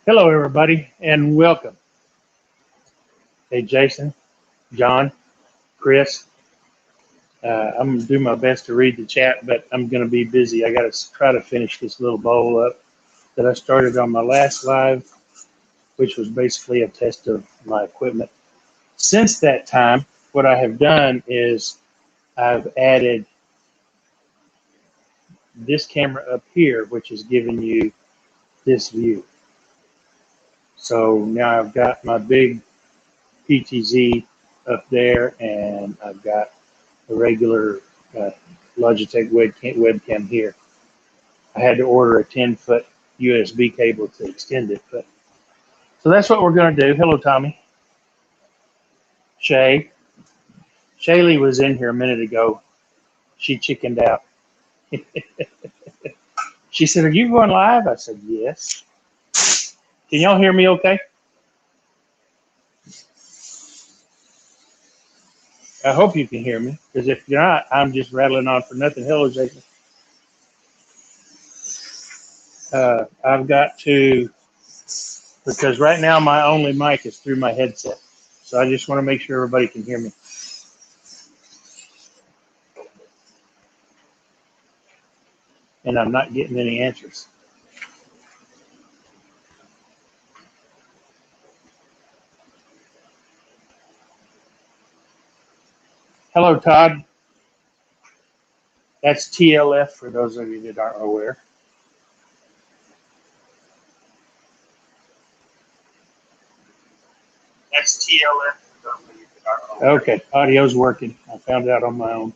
Hello, everybody, and welcome. Hey, Jason, John, Chris. I'm going to do my best to read the chat, but I'm going to be busy. I got to try to finish this little bowl up that I started on my last live, which was basically a test of my equipment. Since that time, what I have done is I've added this camera up here, which is giving you this view. So now I've got my big PTZ up there, and I've got a regular Logitech webcam here. I had to order a 10-foot USB cable to extend it, but so that's what we're going to do. Hello, Tommy. Shay. Shaylee was in here a minute ago. She chickened out. She said, "Are you going live?" I said, "Yes." Can y'all hear me okay? I hope you can hear me, because if you're not, I'm just rattling on for nothing. Hello, Jason. I've got to, because right now my only mic is through my headset. So I just want to make sure everybody can hear me. And I'm not getting any answers. Hello, Todd. That's TLF for those of you that aren't aware. That's TLF for those of you that aren't aware. Okay, audio's working. I found out on my own.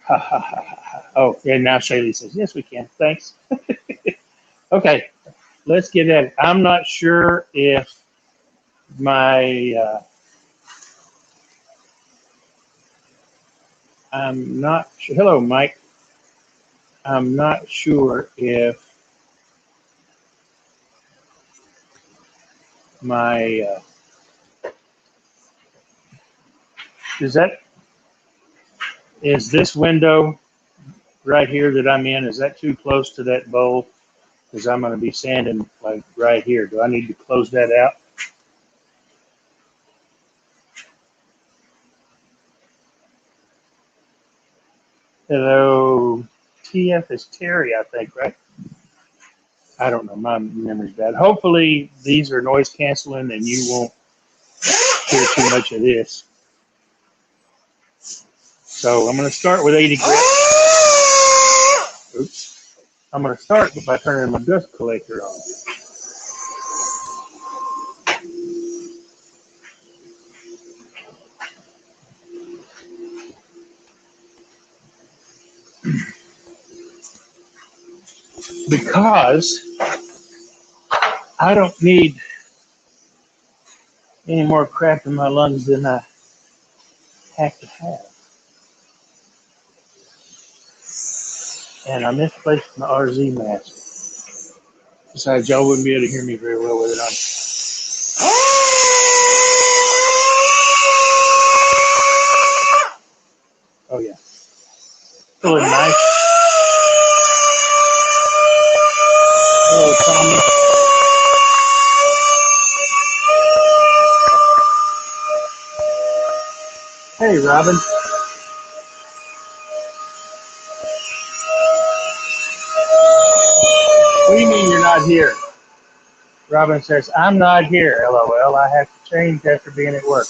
Ha ha ha ha. Oh, and now Shaylee says, "Yes, we can. Thanks." Okay, let's get at it. I'm not sure if my I'm not sure. Hello, Mike. I'm not sure if my is this window right here that I'm in, is that too close to that bowl? Because I'm going to be sanding like right here. Do I need to close that out? Hello, TF is Terry, I think, right? I don't know. My memory's bad. Hopefully these are noise canceling and you won't hear too much of this. So I'm going to start with 80 grit. Oops. I'm going to start by turning my dust collector on. Because I don't need any more crap in my lungs than I have to have. And I misplaced my RZ mask. Besides, y'all wouldn't be able to hear me very well with it on. Oh, yeah. Feeling nice. Hello, Tommy. Hey, Robin. What do you mean you're not here? Robin says, "I'm not here, LOL. I have to change after being at work."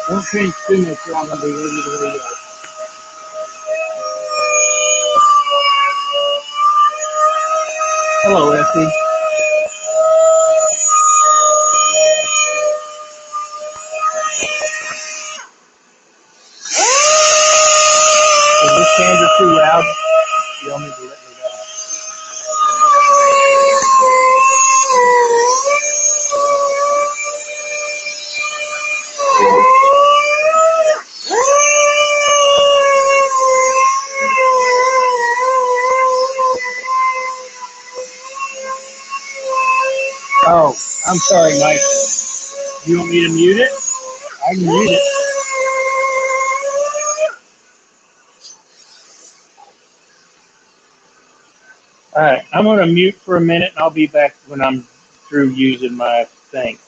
Don't change too much, or I'm going to be ready to go. Hello, Effie. Is this sander too loud? You'll need to let me know. Oh, I'm sorry, Mike. You want me to mute it? I can mute it. All right, I'm going to mute for a minute, and I'll be back when I'm through using my thing.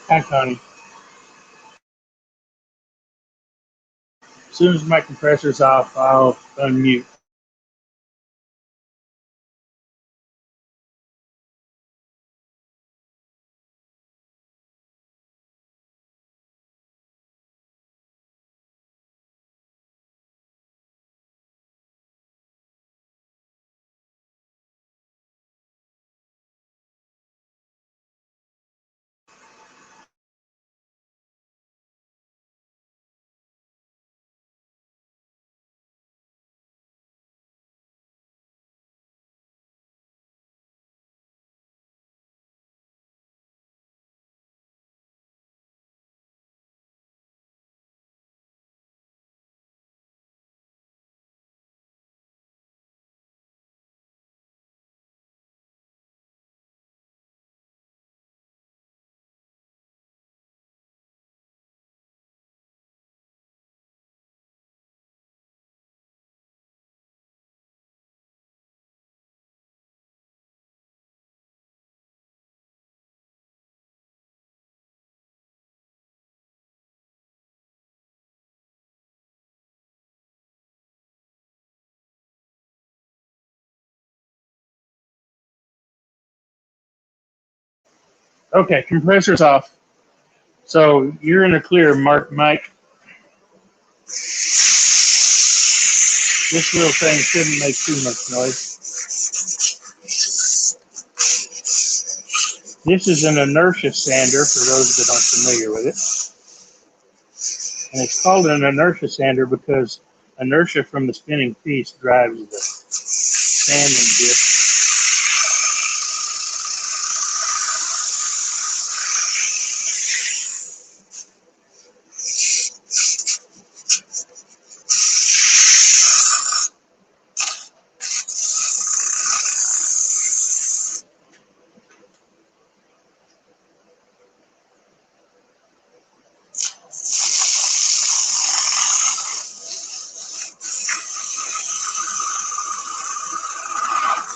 Hi, Connie. As soon as my compressor's off, I'll unmute. Okay, compressor's off. So you're in the clear, Mike. This little thing shouldn't make too much noise. This is an inertia sander for those that aren't familiar with it. And it's called an inertia sander because inertia from the spinning piece drives the sanding disc.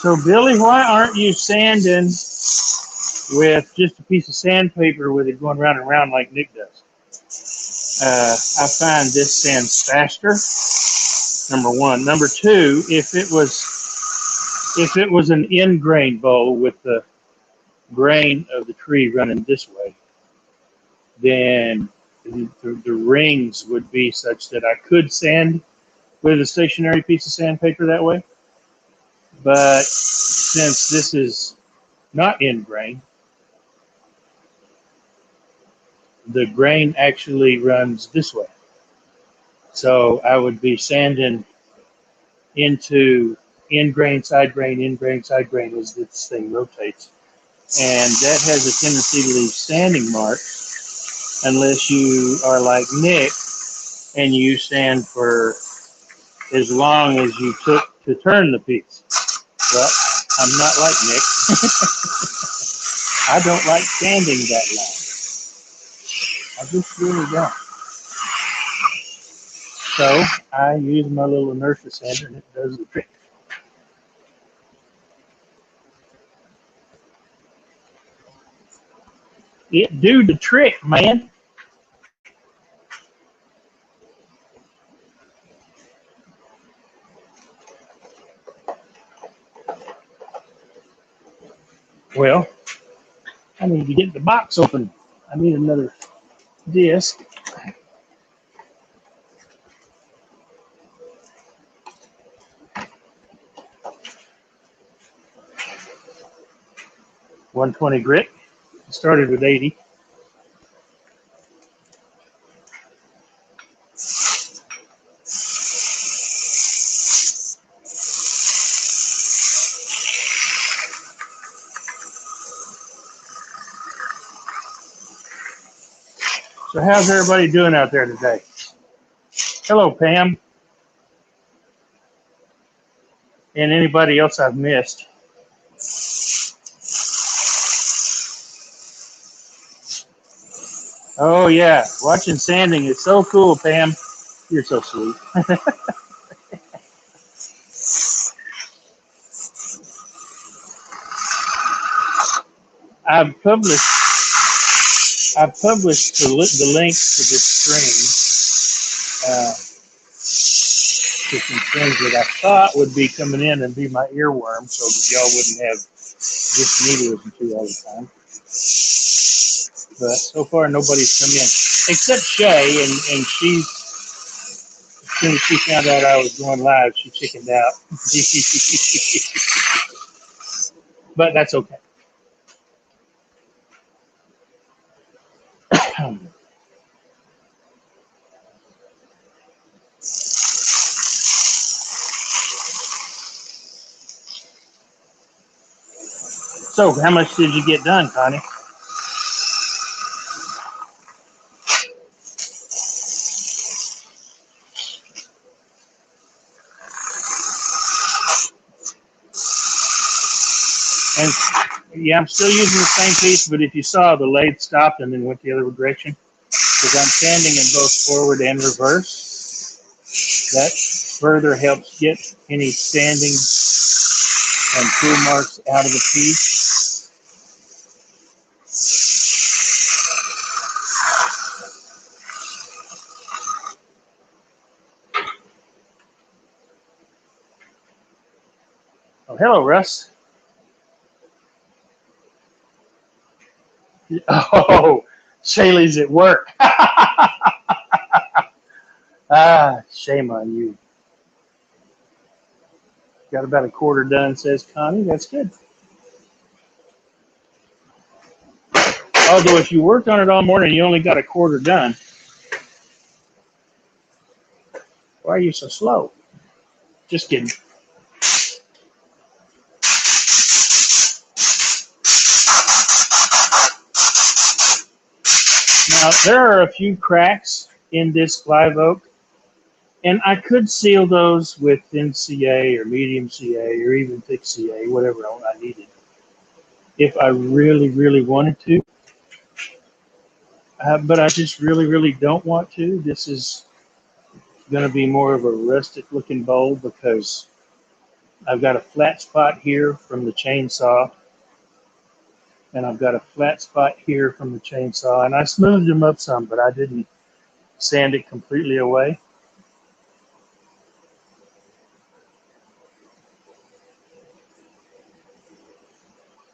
So Billy, why aren't you sanding with just a piece of sandpaper with it going round and round like Nick does? I find this sands faster. Number one. Number two, if it was an end grain bowl with the grain of the tree running this way, then the rings would be such that I could sand with a stationary piece of sandpaper that way. But since this is not end grain, the grain actually runs this way. So I would be sanding into end grain, side grain, end grain, side grain as this thing rotates. And that has a tendency to leave sanding marks unless you are like Nick and you sand for as long as you took to turn the piece. Well, I'm not like Nick. I don't like sanding that long. I just really don't. So I use my little inertia sander and it does the trick. It do the trick, man. Well, I need to get the box open. I need another disc. .120 grit. Started with 80. So how's everybody doing out there today? Hello, Pam. And anybody else I've missed. Oh, yeah. Watching sanding is so cool, Pam. You're so sweet. I've published the links to this string, to some strings that I thought would be coming in and be my earworm, so that y'all wouldn't have just me to listen to all the time. But so far, nobody's come in except Shay, and she's, as soon as she found out I was going live, she chickened out. But that's okay. So, how much did you get done, Connie? And yeah, I'm still using the same piece, but if you saw, the lathe stopped and then went the other direction, because I'm sanding in both forward and reverse. That further helps get any standing and tool marks out of the piece. Oh, hello, Russ. Oh, Shaylee's at work. Ah, shame on you. Got about a quarter done, says Connie. That's good. Although if you worked on it all morning, you only got a quarter done. Why are you so slow? Just kidding. Now, there are a few cracks in this Liveoak, and I could seal those with thin CA or medium CA or even thick CA, whatever I needed, if I really, really wanted to. But I just really, really don't want to. This is going to be more of a rustic looking bowl because I've got a flat spot here from the chainsaw, and I've got a flat spot here from the chainsaw, and I smoothed them up some, but I didn't sand it completely away.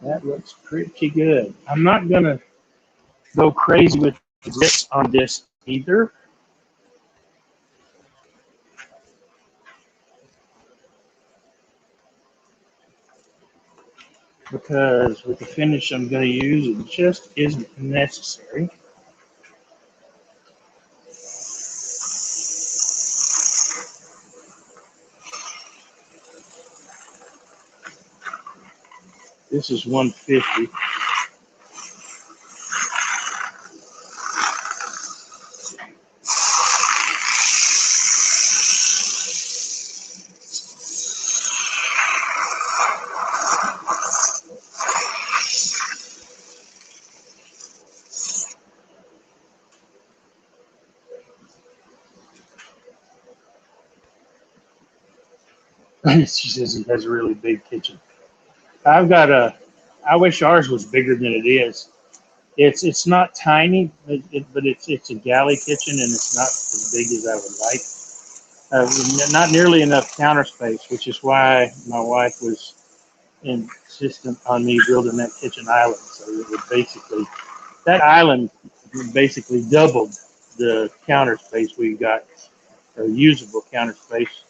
That looks pretty good. I'm not going to go crazy with the grits on this either, because with the finish I'm going to use, it just isn't necessary. This is 150. She says he has a really big kitchen. I've got a, I wish ours was bigger than it is. It's not tiny, but it's a galley kitchen, and it's not as big as I would like. Not nearly enough counter space, which is why my wife was insistent on me building that kitchen island. So it would basically, that island basically doubled the counter space we got, or usable counter space.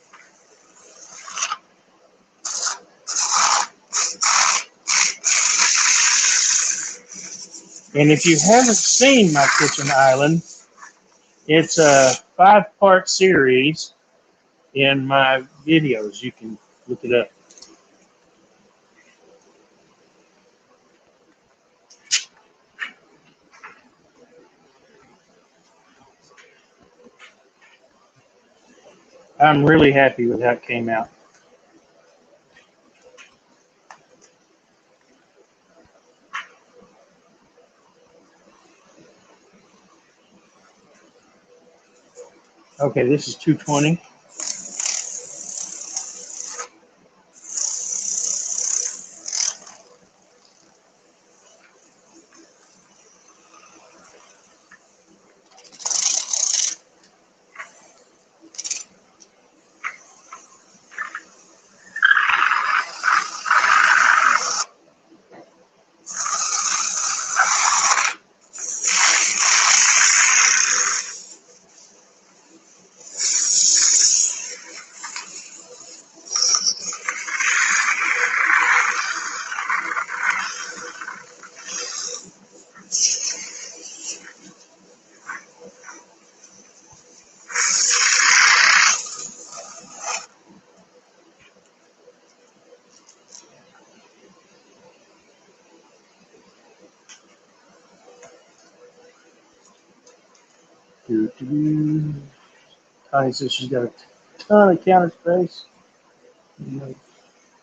And if you haven't seen my kitchen island, it's a 5-part series in my videos. You can look it up. I'm really happy with how it came out. Okay, this is 220. Connie says she's got a ton of counter space.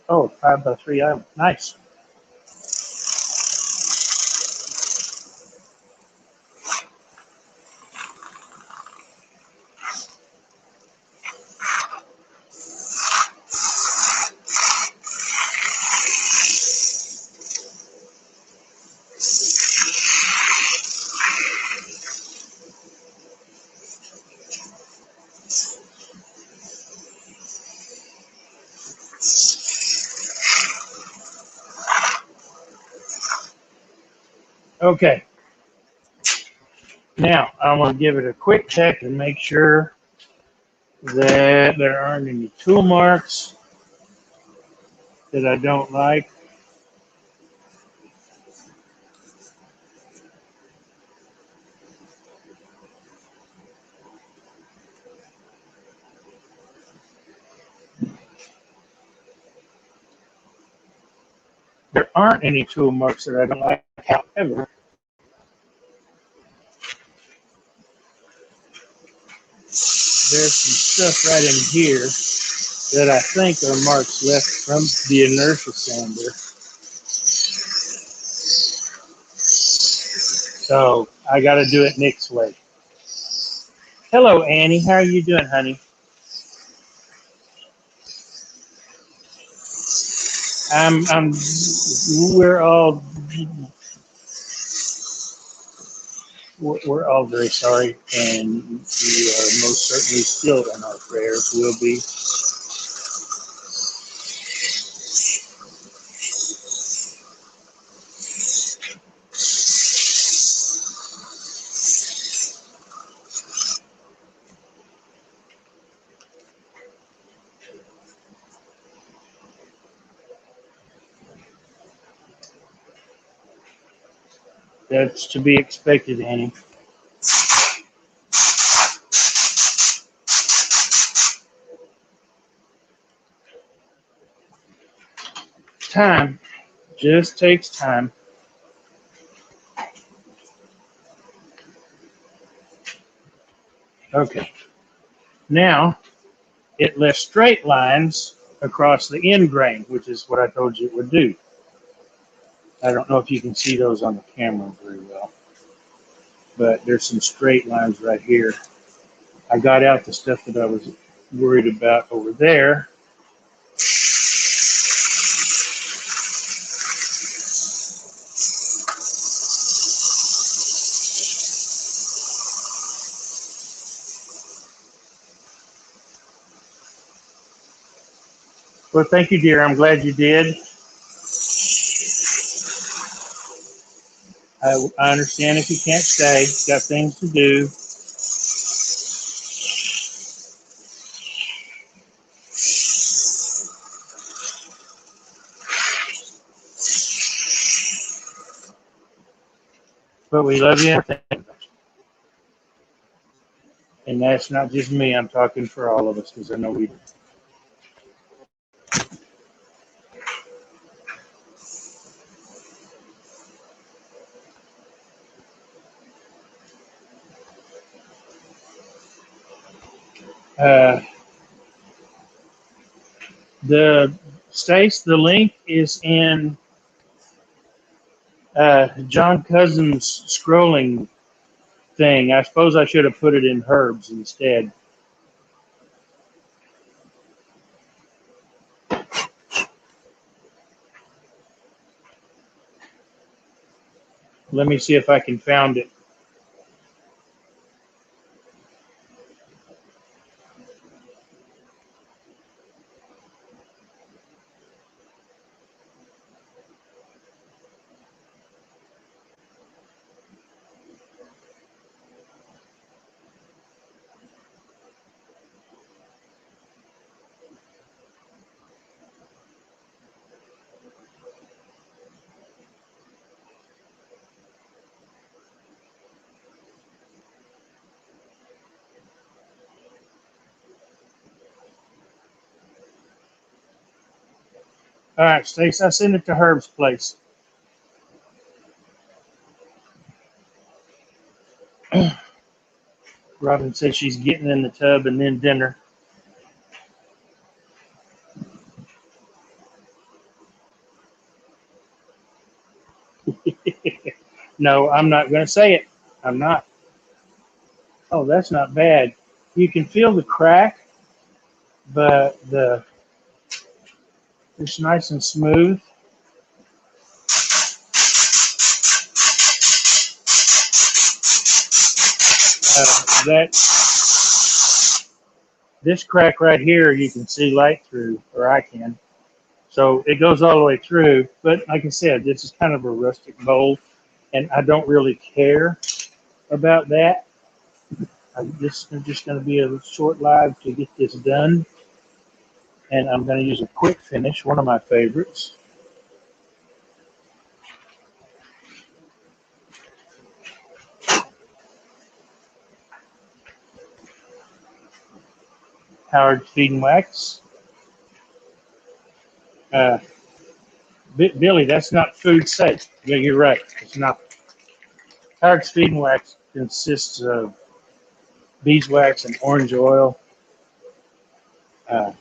Oh, 5x3 island. Nice. Okay. Now, I'm going to give it a quick check and make sure that there aren't any tool marks that I don't like. There aren't any tool marks that I don't like. However, there's some stuff right in here that I think are marks left from the inertia sander. So I got to do it Nick's way. Hello, Annie. How are you doing, honey? I'm we're all we're all very sorry, and you are most certainly still in our prayers. Will be. That's to be expected, Annie. Time just takes time. Okay. Now it left straight lines across the end grain, which is what I told you it would do. I don't know if you can see those on the camera very well, but there's some straight lines right here. I got out the stuff that I was worried about over there. Well, thank you, dear. I'm glad you did. I understand if you can't stay. Got things to do. But we love you. And that's not just me. I'm talking for all of us because I know we do. Uh, the Stace, the link is in John Cousin's scrolling thing. I suppose I should have put it in Herb's instead. Let me see if I can find it. All right, Stace, I sent it to Herb's place. Robin says she's getting in the tub and then dinner. No, I'm not going to say it. I'm not. Oh, that's not bad. You can feel the crack, but it's nice and smooth. That this crack right here, you can see light through, or I can. So it goes all the way through. But like I said, this is kind of a rustic bowl, and I don't really care about that. I'm just going to be a short live to get this done, and I'm going to use a quick finish, one of my favorites. Howard Feed and Wax. Billy, that's not food safe. Yeah, you're right. It's not. Howard's Feed and Wax consists of beeswax and orange oil. Uh,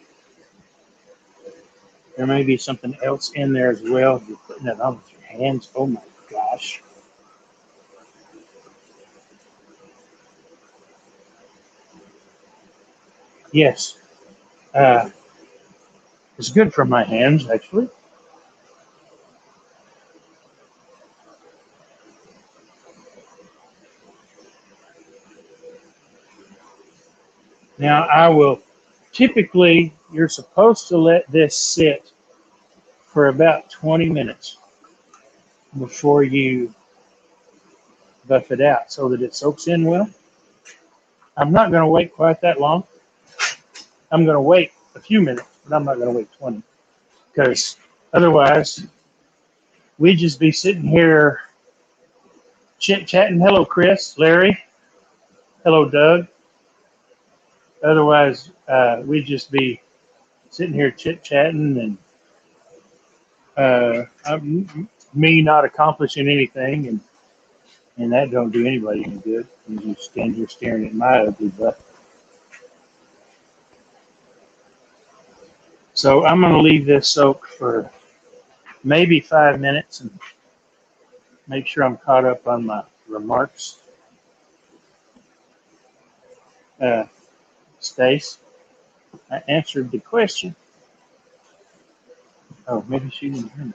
there may be something else in there as well. You're putting it on with your hands. Oh my gosh. Yes. It's good for my hands, actually. Now I will, typically you're supposed to let this sit for about 20 minutes before you buff it out so that it soaks in well. I'm not going to wait quite that long. I'm going to wait a few minutes, but I'm not going to wait 20 because otherwise we'd just be sitting here chit-chatting. Hello, Chris, Larry. Hello, Doug. Otherwise, we'd just be sitting here chit-chatting and me not accomplishing anything, and that don't do anybody any good. You just stand here staring at my ugly butt. So I'm going to leave this soak for maybe 5 minutes and make sure I'm caught up on my remarks. Stace, I answered the question. Oh, maybe she didn't hear me.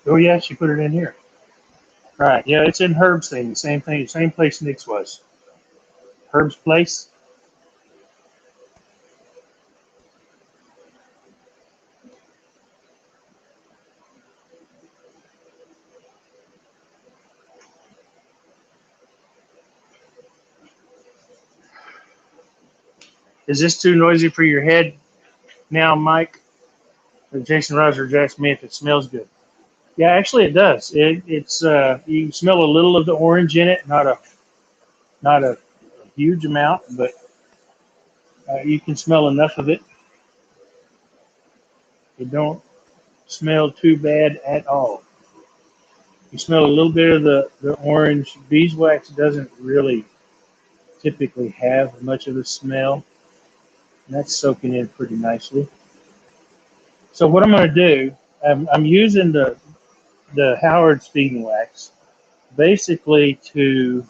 Oh yeah, she put it in here. Right, yeah, it's in Herb's thing, same place Nick's was. Herb's place. Is this too noisy for your head now, Mike? Jason Rogers asked me if it smells good. Yeah, actually it does. It's you can smell a little of the orange in it, not a huge amount, but you can smell enough of it. It don't smell too bad at all. You smell a little bit of the orange. Beeswax doesn't really typically have much of a smell. And that's soaking in pretty nicely. So what I'm going to do, I'm using the Howard Speed Wax basically to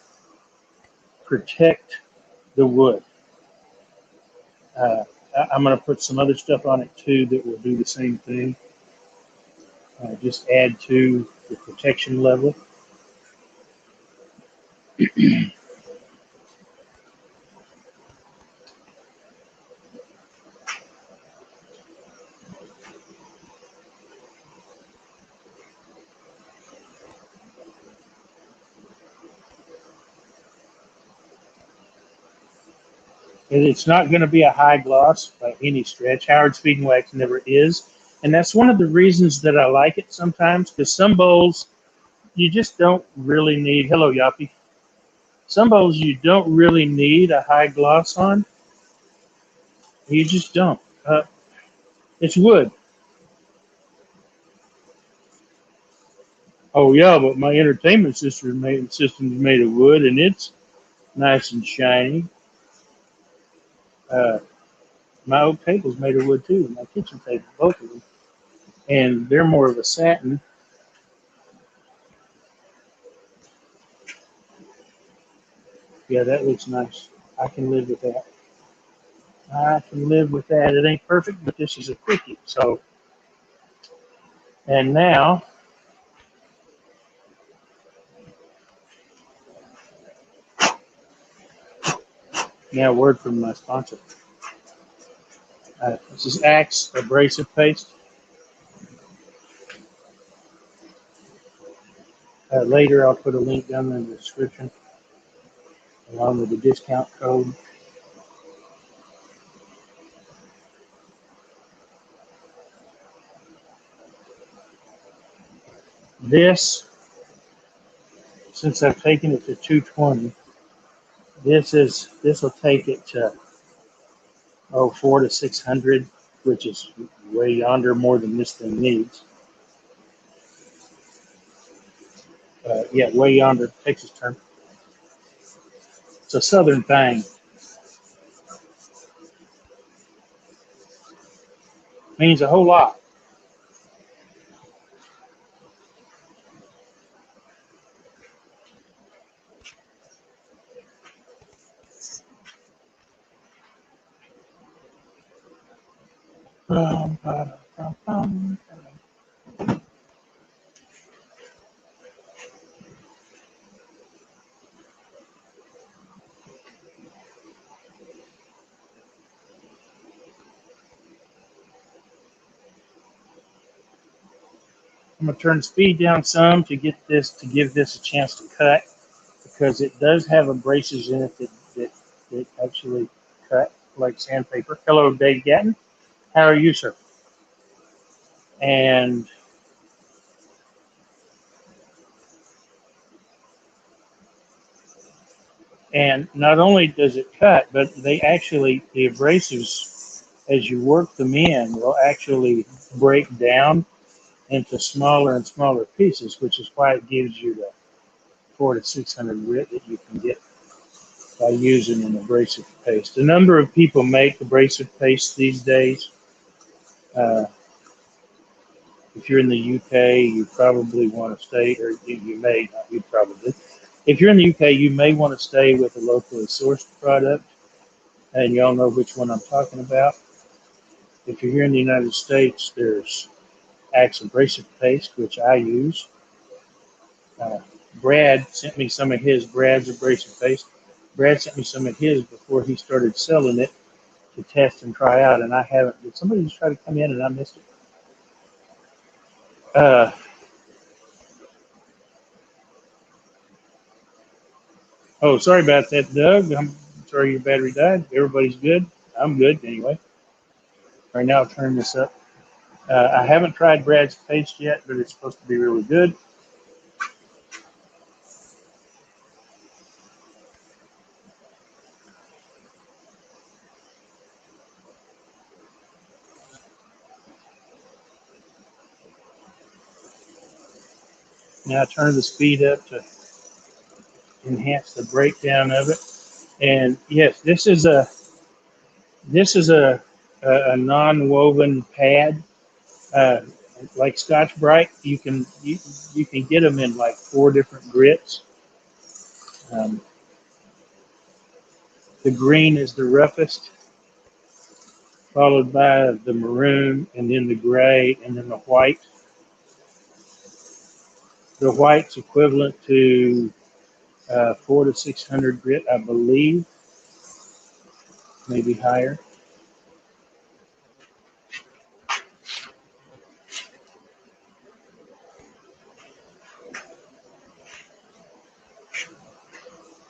protect the wood. I'm going to put some other stuff on it too that will do the same thing. Just add to the protection level. It's not going to be a high gloss by any stretch. Howard Speed and Wax never is. And that's one of the reasons that I like it sometimes, because some bowls you just don't really need. Hello, Yappy. Some bowls you don't really need a high gloss on. You just don't. It's wood. Oh yeah, but my entertainment system is made of wood, and it's nice and shiny. My oak table's made of wood too. My kitchen table, both of them, and they're more of a satin. Yeah, that looks nice. I can live with that. I can live with that. It ain't perfect, but this is a quickie. So, and now a word from my sponsor. This is Axe Abrasive Paste. Later, I'll put a link down in the description along with the discount code. This, since I've taken it to 220, this will take it to 400 to 600, which is way yonder more than this thing needs. Yeah, way yonder. Takes its turn. It's a southern thing. Means a whole lot. I'm gonna turn the speed down some to give this a chance to cut, because it does have abrasives in it that actually cut like sandpaper. Hello, Dave Gatton. How are you, sir? And not only does it cut, but the abrasives, as you work them in, will actually break down into smaller and smaller pieces, which is why it gives you the 400 to 600 grit that you can get by using an abrasive paste. A number of people make abrasive paste these days. If you're in the UK, you probably want to stay, or you may, not you probably. If you're in the UK, you may want to stay with a locally sourced product, and y'all know which one I'm talking about. If you're here in the United States, there's Axe abrasive paste, which I use. Brad sent me some of Brad's abrasive paste. Brad sent me some of his before he started selling it to test and try out, and I haven't. Did somebody just try to come in and I missed it? Oh, sorry about that, Doug. I'm sorry your battery died. Everybody's good. I'm good anyway. Right now, I'll turn this up. I haven't tried Brad's paste yet, but it's supposed to be really good. Now turn the speed up to enhance the breakdown of it. And yes, this is a non-woven pad, like Scotch Brite. You can get them in like 4 different grits. The green is the roughest, followed by the maroon, and then the gray, and then the white. The white's equivalent to 400 to 600 grit, I believe, maybe higher.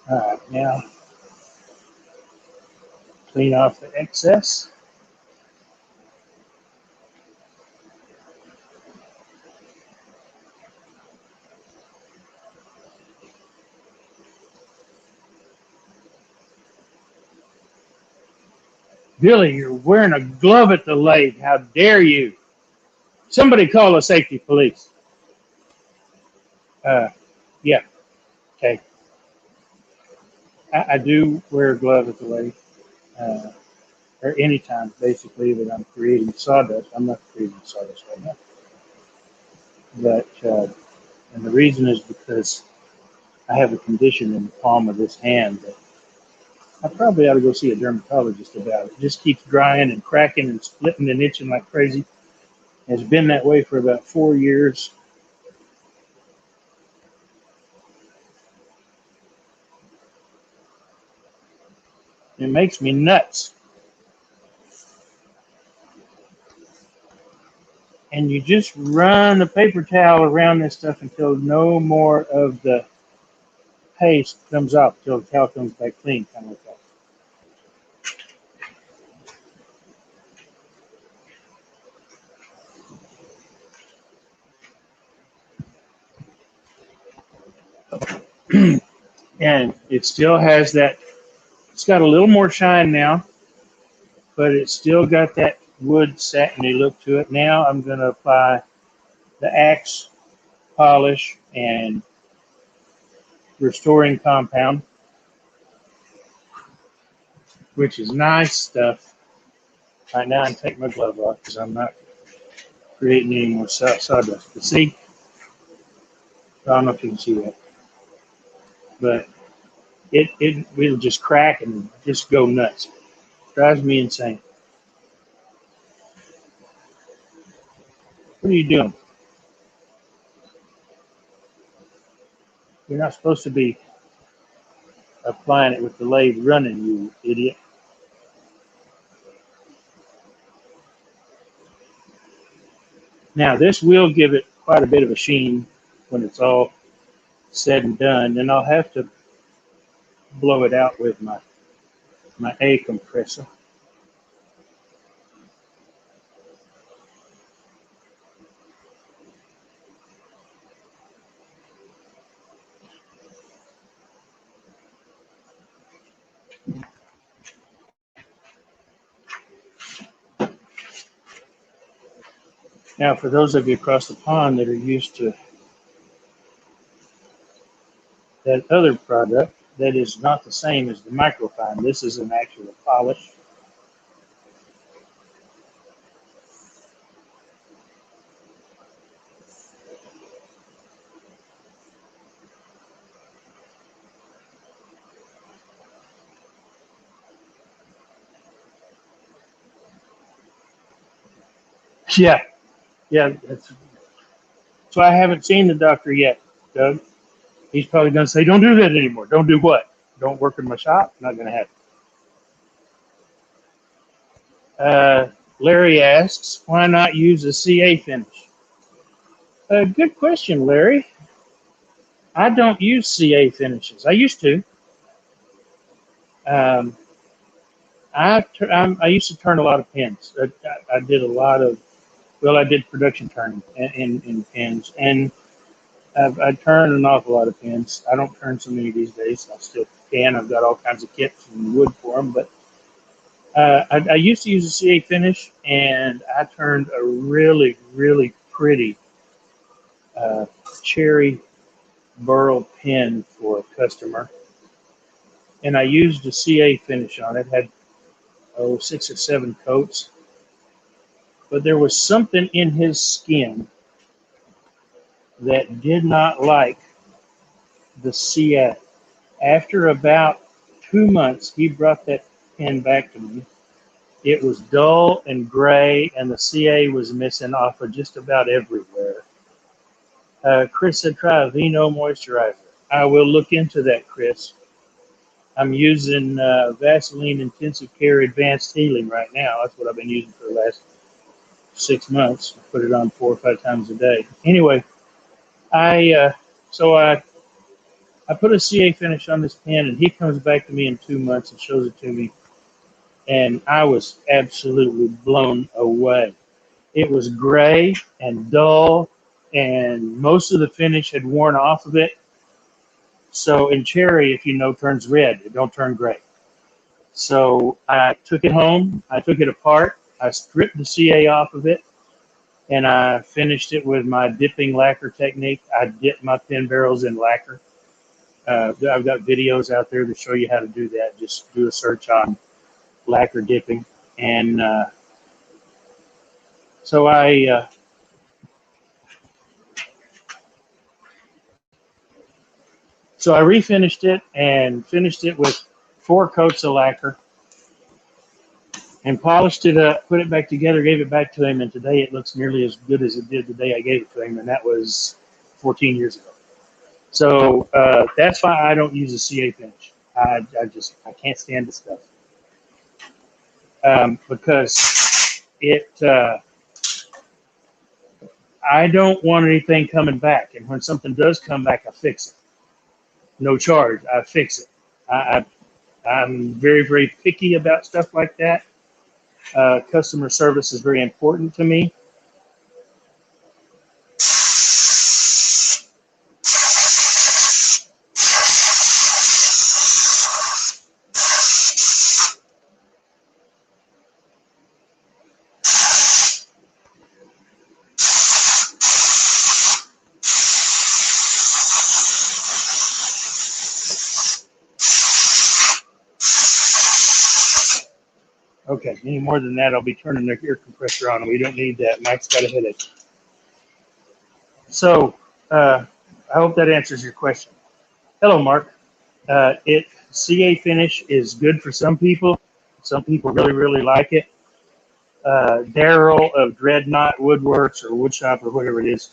All right, now clean off the excess. Billy, you're wearing a glove at the lathe. How dare you? Somebody call the safety police. Yeah, okay. I do wear a glove at the lathe, or anytime, basically, that I'm creating sawdust. I'm not creating sawdust right now. But, and the reason is because I have a condition in the palm of this hand that I probably ought to go see a dermatologist about it. It just keeps drying and cracking and splitting and itching like crazy. It's been that way for about 4 years. It makes me nuts. And you just run a paper towel around this stuff until no more of the paste comes off, until the towel comes back clean, kind of like that. And it still has that, it's got a little more shine now, but it's still got that wood satiny look to it. Now I'm going to apply the Axe polish and restoring compound, which is nice stuff. Right now, I take my glove off because I'm not creating any more sawdust. But see, I don't know if you can see that, but it'll just crack and just go nuts. Drives me insane. What are you doing? You're not supposed to be applying it with the lathe running, you idiot. Now, this will give it quite a bit of a sheen when it's all said and done, and I'll have to blow it out with my A compressor. Now, for those of you across the pond that are used to that other product, that is not the same as the microfine. This is an actual polish. Yeah, yeah. That's why I haven't seen the doctor yet, Doug. He's probably going to say, "Don't do that anymore." Don't do what? Don't work in my shop? Not going to happen. Larry asks, why not use a CA finish? Good question, Larry. I don't use CA finishes. I used to. Um, I used to turn a lot of pins. I did a lot of, well, I did production turning in pins, and I turn an awful lot of pins. I don't turn so many these days. I still can. I've got all kinds of kits and wood for them, but I used to use a CA finish, and I turned a really, really pretty cherry burl pin for a customer, and I used a CA finish on it. Had 6 or 7 coats, but there was something in his skin that did not like the CA. After about 2 months, he brought that pin back to me. It was dull and gray, and the CA was missing off of just about everywhere. Chris said, try a Vino moisturizer. I will look into that, Chris. I'm using Vaseline Intensive Care Advanced Healing right now. That's what I've been using for the last 6 months. I put it on 4 or 5 times a day. Anyway, I put a CA finish on this pen, and he comes back to me in 2 months and shows it to me, and I was absolutely blown away. It was gray and dull, and most of the finish had worn off of it. So in cherry, if you know, turns red. It don't turn gray. So I took it home. I took it apart. I stripped the CA off of it, and I finished it with my dipping lacquer technique. I dip my pen barrels in lacquer. I've got videos out there to show you how to do that. Just do a search on lacquer dipping. And so I refinished it and finished it with 4 coats of lacquer and polished it up, put it back together, gave it back to him, and today it looks nearly as good as it did the day I gave it to him, and that was 14 years ago. So that's why I don't use a CA finish. I can't stand the stuff because I don't want anything coming back, and when something does come back, I fix it. No charge, I fix it. I'm very, very picky about stuff like that. Customer service is very important to me. Okay, any more than that, I'll be turning the air compressor on. We don't need that. Mike's got a headache. So I hope that answers your question. Hello, Mark. CA finish is good for some people. Some people really, really like it. Daryl of Dreadnought Woodworks or Woodshop or whatever it is.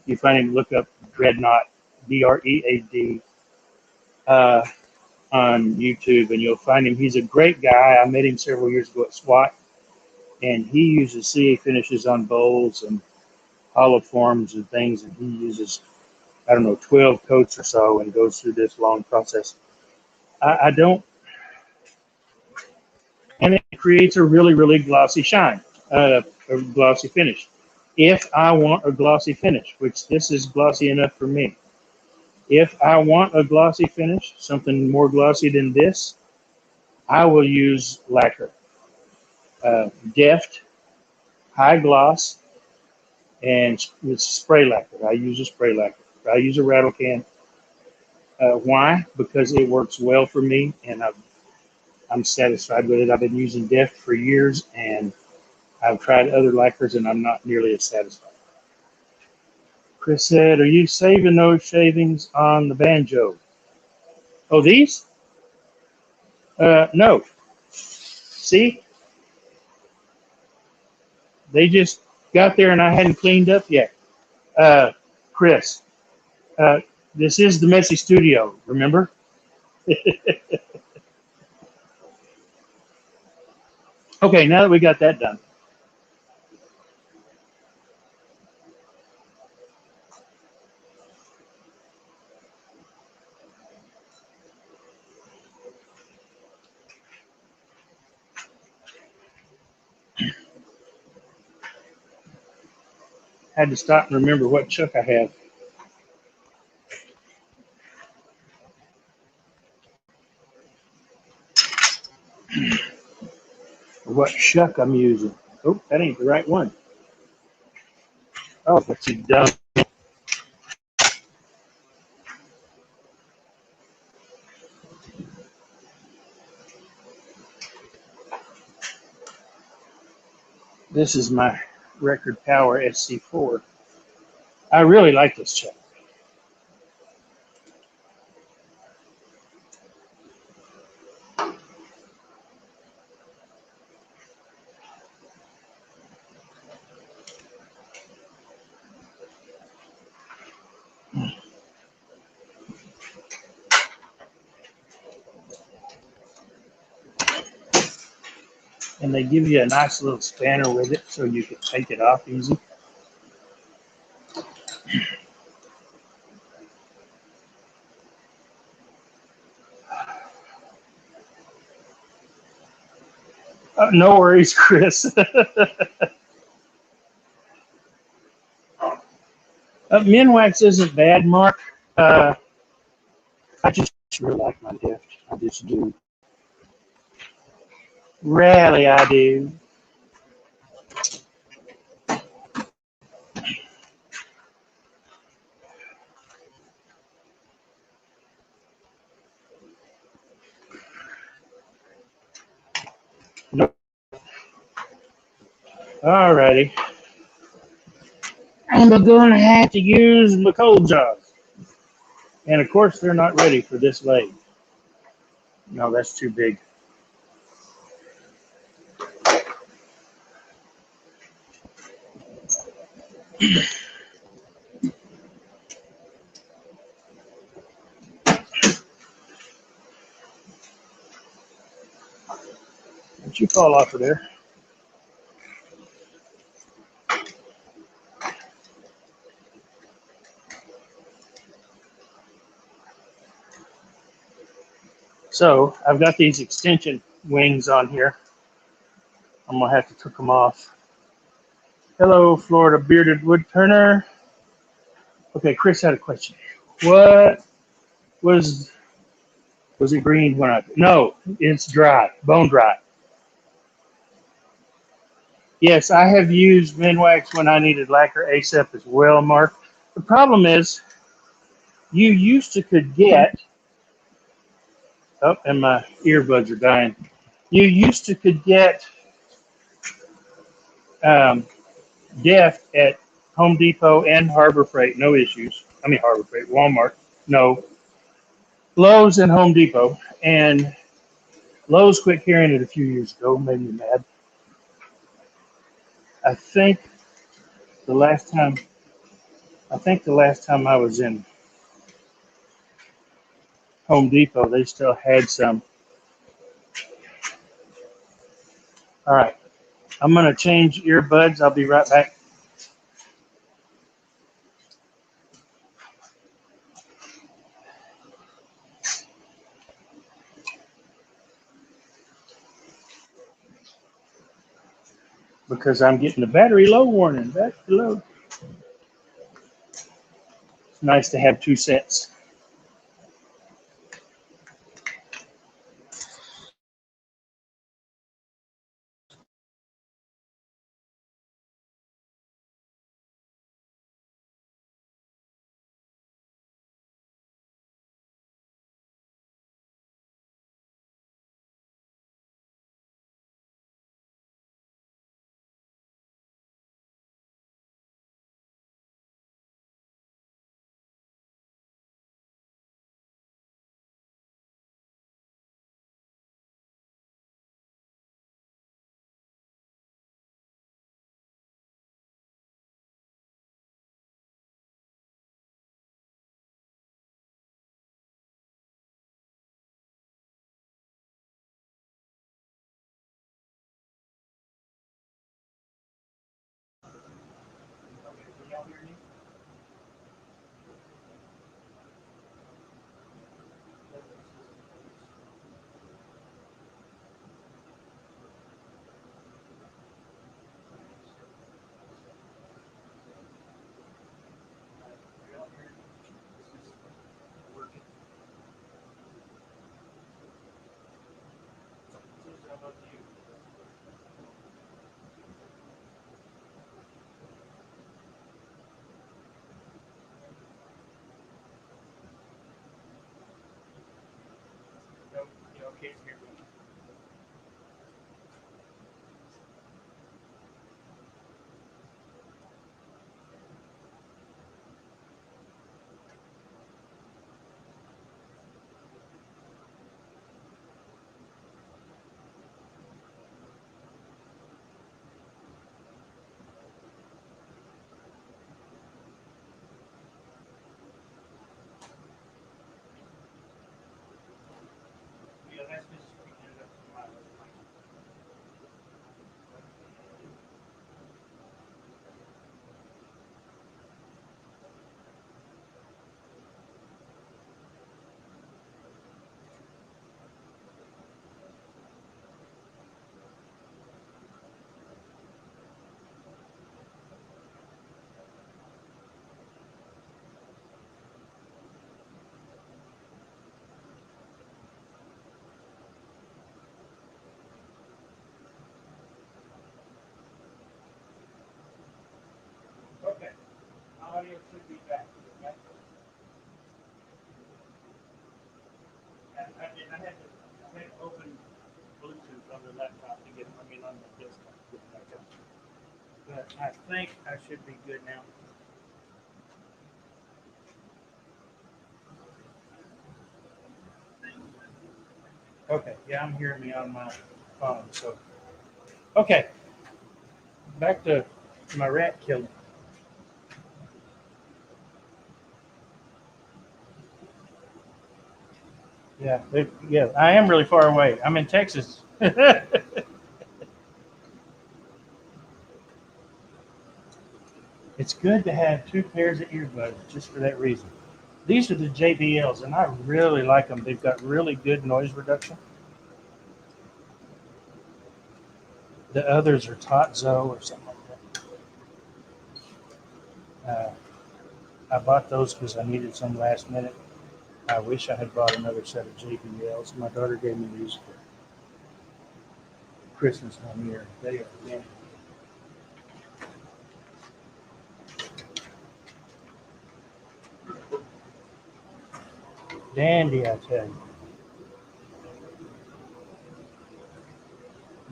You find him, look up Dreadnought, Dread, on YouTube, and you'll find him. He's a great guy. I met him several years ago at SWAT, and he uses CA finishes on bowls and hollow forms and things, and he uses, I don't know, 12 coats or so and goes through this long process. I don't, and it creates a really, really glossy shine, a glossy finish. If I want a glossy finish, which this is glossy enough for me, if I want a glossy finish, something more glossy than this, I will use lacquer. Deft, high gloss, and it's spray lacquer. I use a spray lacquer. I use a rattle can. Why? Because it works well for me, and I'm satisfied with it. I've been using Deft for years, and I've tried other lacquers, and I'm not nearly as satisfied. Chris said, are you saving those shavings on the banjo? Oh, these? No. See? They just got there, and I hadn't cleaned up yet. Chris, this is the messy studio, remember? Okay, now that we got that done. Had to stop and remember what chuck I have. What shuck I'm using. Oh, that ain't the right one. Oh, but you dumb. This is my Record Power SC4. I really like this chuck. And they give you a nice little spanner with it so you can take it off easy. No worries, Chris. Minwax isn't bad, Mark. I just really like my Deft. I just do. Rarely I do. Nope. Alrighty. I'm going to have to use my cold jaws. And of course, they're not ready for this lathe. No, that's too big. Don't you fall off of there. So I've got these extension wings on here. I'm gonna have to take them off. Hello, Florida bearded woodturner. Okay, Chris had a question. What was it green when I? No, it's dry, bone dry. Yes, I have used Minwax when I needed lacquer ASAP as well, Mark. The problem is, you used to could get. Oh, and my earbuds are dying. You used to could get Deft at Home Depot and Harbor Freight, no issues. I mean Harbor Freight, Walmart, no. Lowe's and Home Depot, and Lowe's quit carrying it a few years ago, made me mad. I think the last time the last time I was in Home Depot, they still had some. All right, I'm gonna change earbuds. I'll be right back because I'm getting the battery low warning. Battery low. It's nice to have two sets. Okay, audio should be back. Okay. I had to open Bluetooth on the laptop to get, on the desktop to get back up. But I think I should be good now. Okay, yeah, I'm hearing me on my phone. So, okay, back to my rat killing. Yeah, yeah, I am really far away. I'm in Texas. It's good to have two pairs of earbuds just for that reason. These are the JBLs, and I really like them. They've got really good noise reduction. The others are Totzo or something like that. I bought those because I needed some last minute. I wish I had bought another set of JBLs. My daughter gave me these for Christmas one year. They are dandy. Dandy, I tell you.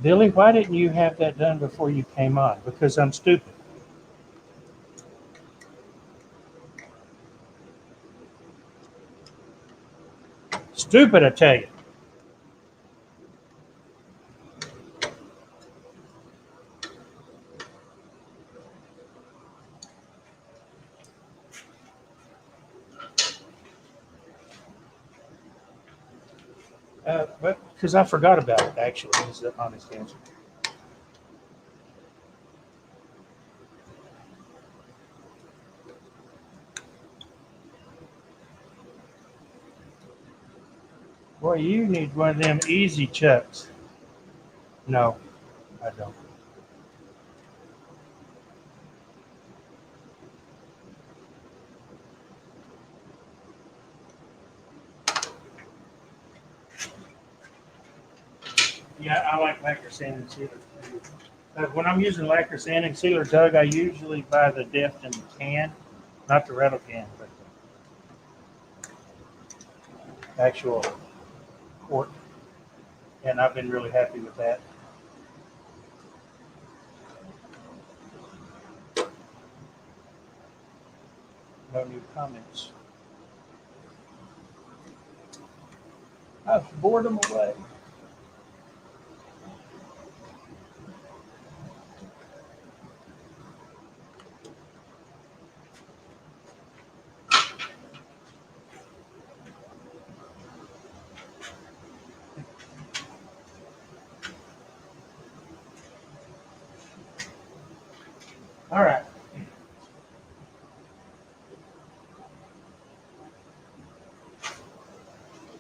Billy, why didn't you have that done before you came on? Because I'm stupid. Stupid, I tell you. But because I forgot about it, actually, is the honest answer. Boy, you need one of them easy chucks. No, I don't. Yeah, I like lacquer sanding sealer. When I'm using lacquer sanding sealer, Doug, I usually buy the Deft in the can, not the rattle can, but the actual quart. And I've been really happy with that. No new comments. I've bored them away. All right.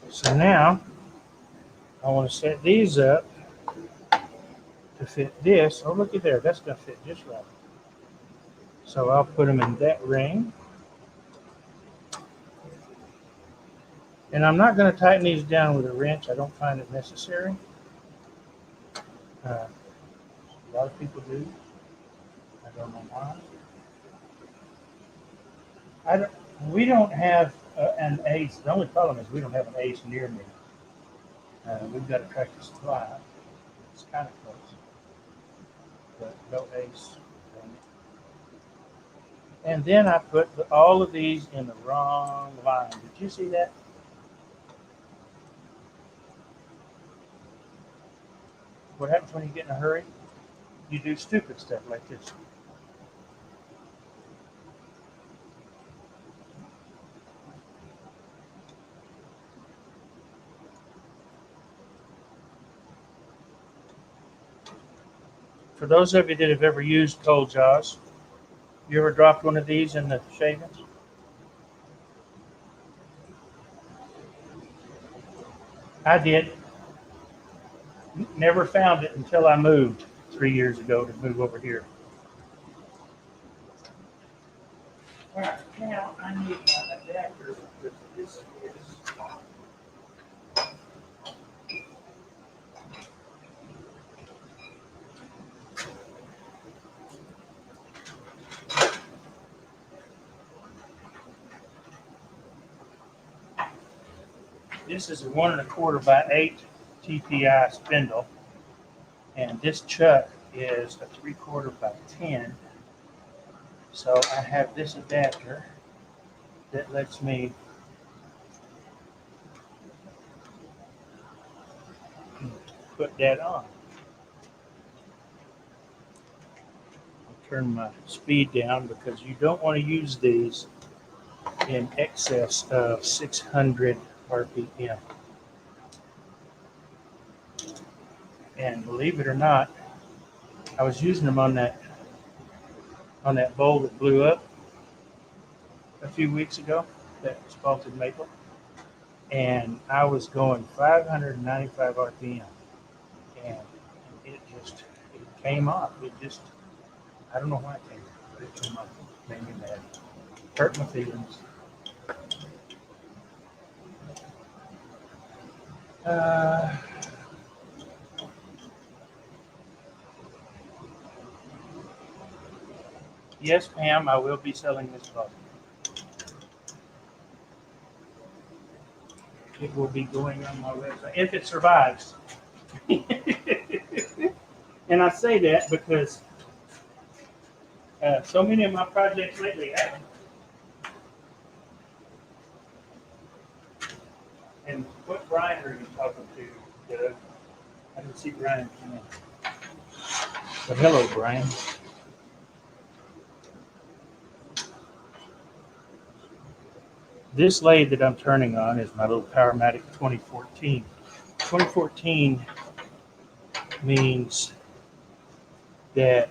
So now I want to set these up to fit this. Oh, looky there. That's going to fit just right. So I'll put them in that ring. And I'm not going to tighten these down with a wrench. I don't find it necessary. A lot of people do. I don't know why. We don't have an ace. The only problem is we don't have an ace near me. We've got a Tractor Supply. It's kind of close, but no ace. And then I put all of these in the wrong line. Did you see that? What happens when you get in a hurry? You do stupid stuff like this. For those of you that have ever used cold jaws, you ever dropped one of these in the shavings? I did. Never found it until I moved 3 years ago to move over here. All right, now I need my adapter because this is. This is a 1 1/4 by 8 TPI spindle, and this chuck is a 3/4 by 10. So I have this adapter that lets me put that on. I'll turn my speed down because you don't want to use these in excess of 600 RPM. And believe it or not, I was using them on that bowl that blew up a few weeks ago, that spalted maple, and I was going 595 RPM, and it came off. I don't know why it came off, but it came off. Made me mad. Hurt my feelings. Yes, Pam, I will be selling this book. It will be going on my website if it survives. And I say that because so many of my projects lately haven't. And what Brian are you talking to? I didn't see Brian come in. But hello, Brian. This lathe that I'm turning on is my little Pneumatic 2014. 2014 means that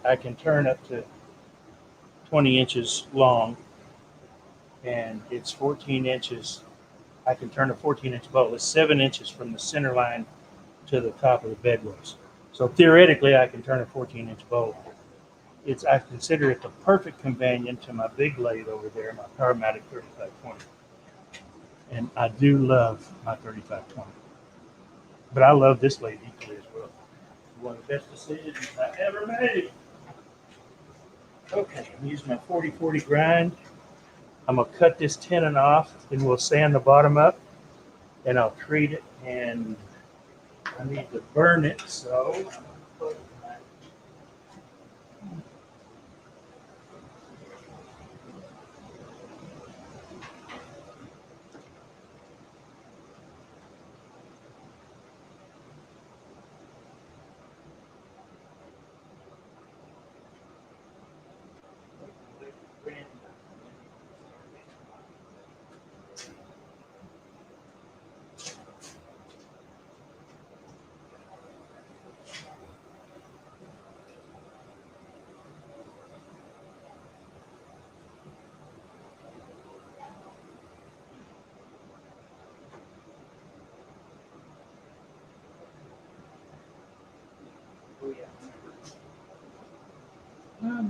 I can turn up to 20 inches long, and it's 14 inches. I can turn a 14-inch bowl. It's 7 inches from the center line to the top of the bedrolls. So theoretically, I can turn a 14-inch bowl. I consider it the perfect companion to my big lathe over there, my Pneumatic 3520. And I do love my 3520. But I love this lathe equally as well. One of the best decisions I ever made. Okay, I'm using my 40/40 grind. I'm gonna cut this tenon off, then we'll sand the bottom up, and I'll treat it, and I need to burn it, so I'm gonna put my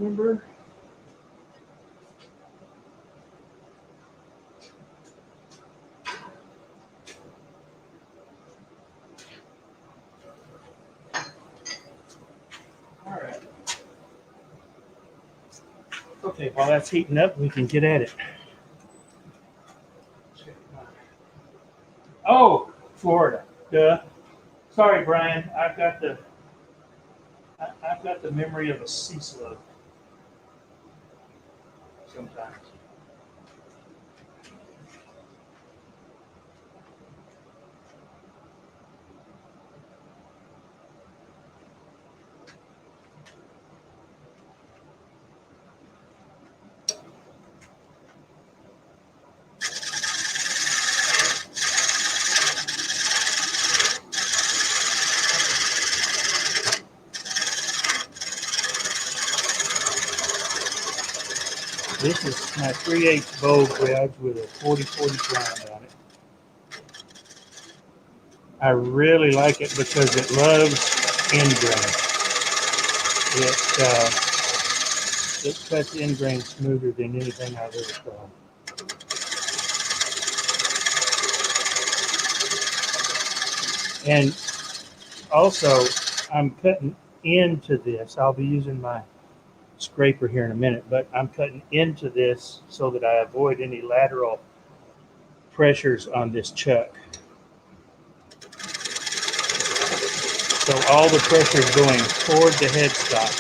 remember. All right. Okay, while that's heating up, we can get at it. Oh, Florida. Duh. Sorry, Brian. I've got the memory of a sea slug sometimes. This is my 3/8 bow gouge with a 40/40 grind on it. I really like it because it loves end grain. It cuts end grain smoother than anything I've ever tried. And also, I'm cutting into this. I'll be using my scraper here in a minute, but I'm cutting into this so that I avoid any lateral pressures on this chuck. So all the pressure is going toward the headstock,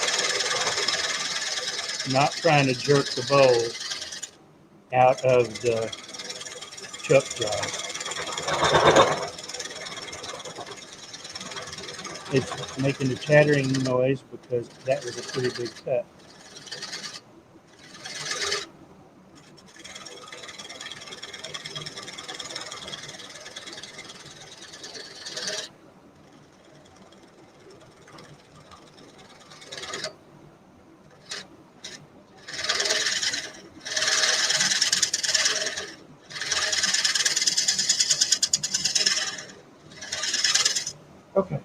not trying to jerk the bowl out of the chuck jaw. It's making a chattering noise because that was a pretty big cut. Okay.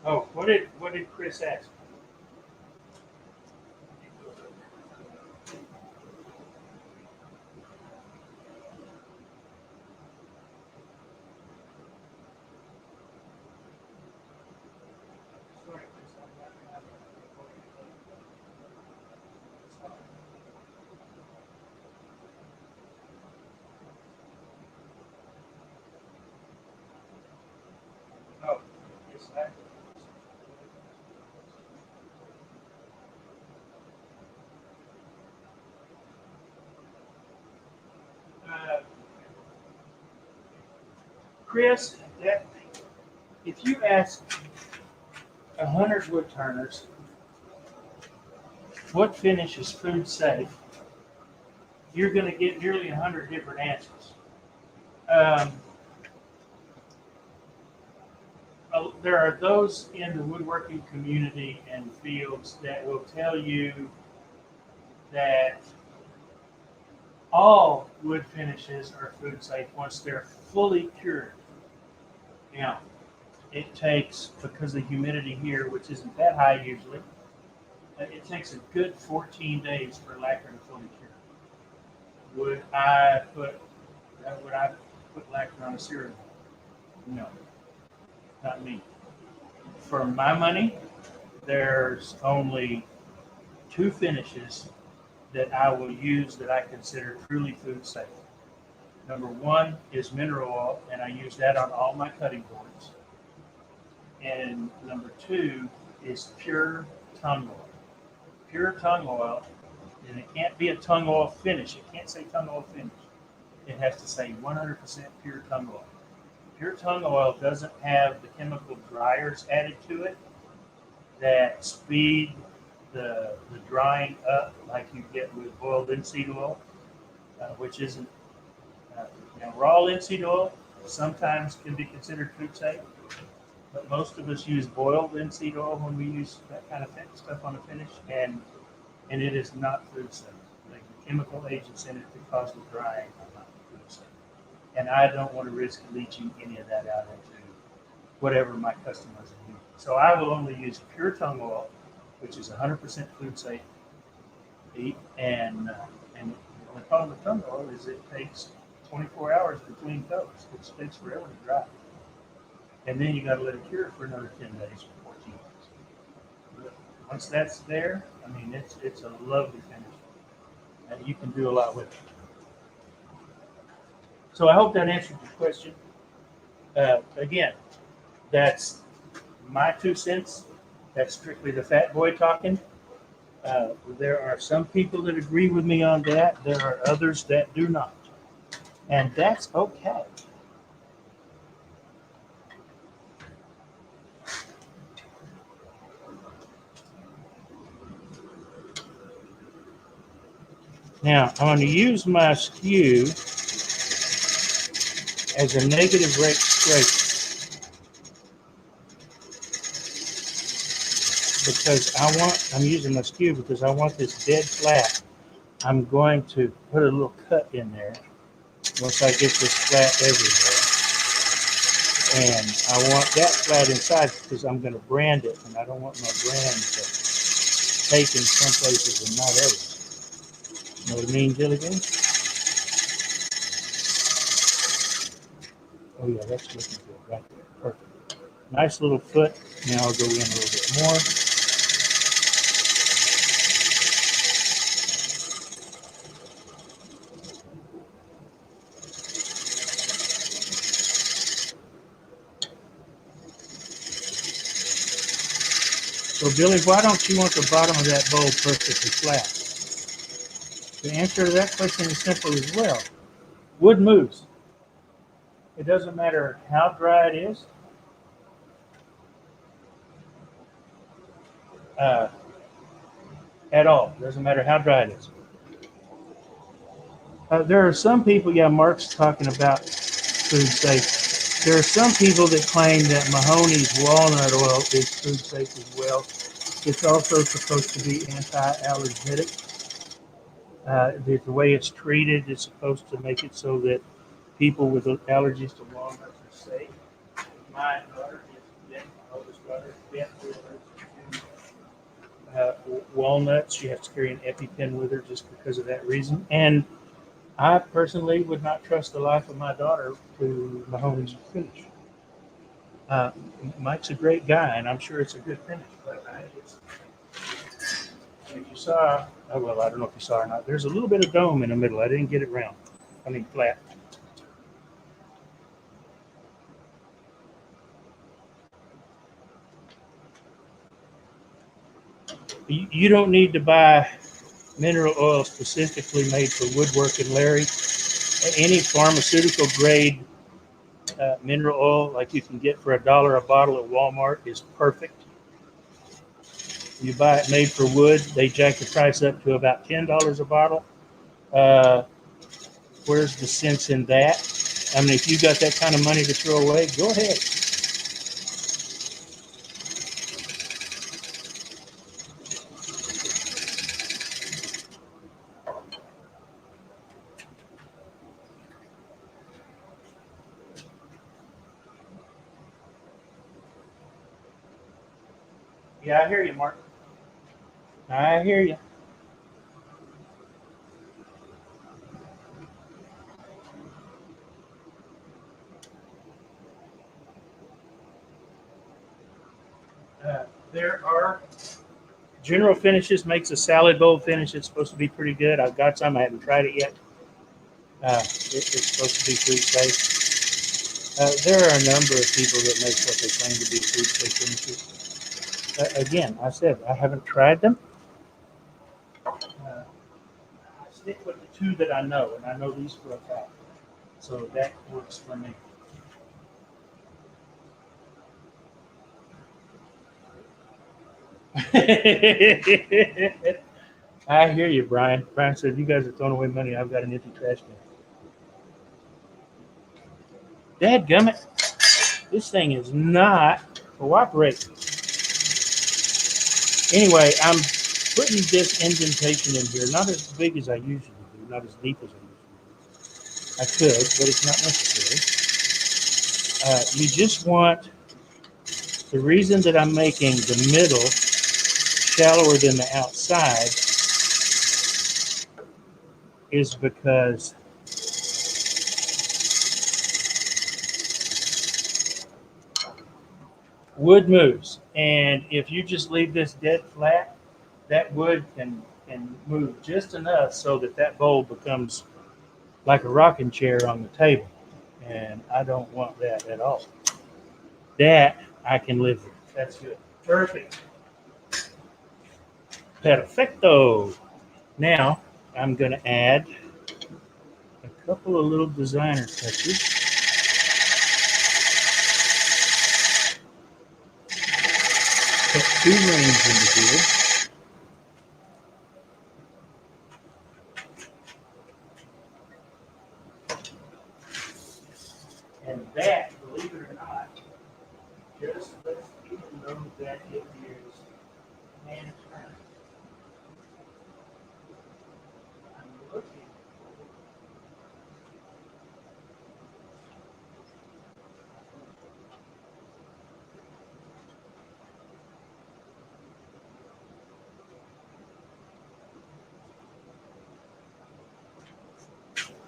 Oh, what did Chris ask? Oh, yes, Chris, if you ask 100 wood turners what finish is food safe, you're going to get nearly 100 different answers. Um, there are those in the woodworking community and fields that will tell you that all wood finishes are food safe once they're fully cured. Now, it takes, because the humidity here, which isn't that high usually, it takes a good 14 days for lacquer to fully cure. Would I put lacquer on a cereal bowl? No, not me. For my money, there's only two finishes that I will use that I consider truly food safe. Number one is mineral oil, and I use that on all my cutting boards. And number two is pure tongue oil. Pure tongue oil, and it can't be a tongue oil finish. It can't say tongue oil finish. It has to say 100% pure tongue oil. Pure tongue oil doesn't have the chemical dryers added to it that speed the drying up like you get with boiled linseed oil, which isn't raw linseed oil sometimes can be considered food safe, but most of us use boiled linseed oil when we use that kind of stuff on a finish, and it is not food safe. Like the chemical agents in it that cause the drying are not food safe. And I don't want to risk leaching any of that out into whatever my customers are using. So I will only use pure tongue oil, which is 100% food safe. And the only problem with tongue oil is it takes 24 hours between coats, which takes forever to dry. And then you got to let it cure for another 10 days or 14 days. But once that's there, I mean, it's a lovely finish. And you can do a lot with it. So I hope that answered your question. Again, that's my 2 cents. That's strictly the fat boy talking. There are some people that agree with me on that. There are others that do not. And that's okay. Now, I'm going to use my skew as a negative rate scraper because I'm using my skew because I want this dead flat. I'm going to put a little cut in there once I get this flat everywhere. And I want that flat inside because I'm going to brand it, and I don't want my brand to take in some places and not others. You know what I mean, Jelly Bean? Oh yeah, that's looking good right there. Perfect. Nice little foot. Now I'll go in a little bit more. So Billy, why don't you want the bottom of that bowl perfectly flat? The answer to that question is simple as well. Wood moves. It doesn't matter how dry it is. At all. It doesn't matter how dry it is. There are some people, Mark's talking about food safe. There are some people that claim that Mahoney's walnut oil is food safe as well. It's also supposed to be anti-allergenic. The way it's treated is supposed to make it so that people with allergies to walnuts are safe. My daughter is my oldest daughter, walnuts. She has to carry an EpiPen with her just because of that reason. And I personally would not trust the life of my daughter to Mahoney's finish. Mike's a great guy, and I'm sure it's a good finish. But if you saw, I don't know if you saw or not. There's a little bit of dome in the middle. I didn't get it round. I mean flat. You don't need to buy mineral oil specifically made for woodworking, Larry. Any pharmaceutical grade mineral oil like you can get for $1 a bottle at Walmart is perfect. You buy it made for wood, they jack the price up to about $10 a bottle. Uh, where's the sense in that? I mean, if you got that kind of money to throw away, go ahead. Yeah, I hear you, Mark. I hear you. There are General Finishes makes a salad bowl finish. It's supposed to be pretty good. I've got some. I haven't tried it yet. It's supposed to be food safe. There are a number of people that make what they claim to be food safe finishes. Again, I said I haven't tried them. I stick with the two that I know, and I know these for a fact. So that works for me. I hear you, Brian. Brian said, "You guys are throwing away money. I've got an empty trash can." Dadgummit, this thing is not cooperating. Anyway, I'm putting this indentation in here, not as big as I usually do, not as deep as I usually do. I could, but it's not necessary. You just want, the reason that I'm making the middle shallower than the outside is because wood moves. And if you just leave this dead flat, that wood can move just enough so that that bowl becomes like a rocking chair on the table. And I don't want that at all. That I can live with. That's good. Perfect. Perfecto. Now I'm going to add a couple of little designer touches. Put 2 rings into here. And that, believe it or not, just lets people know that it is hand turned. I'm looking.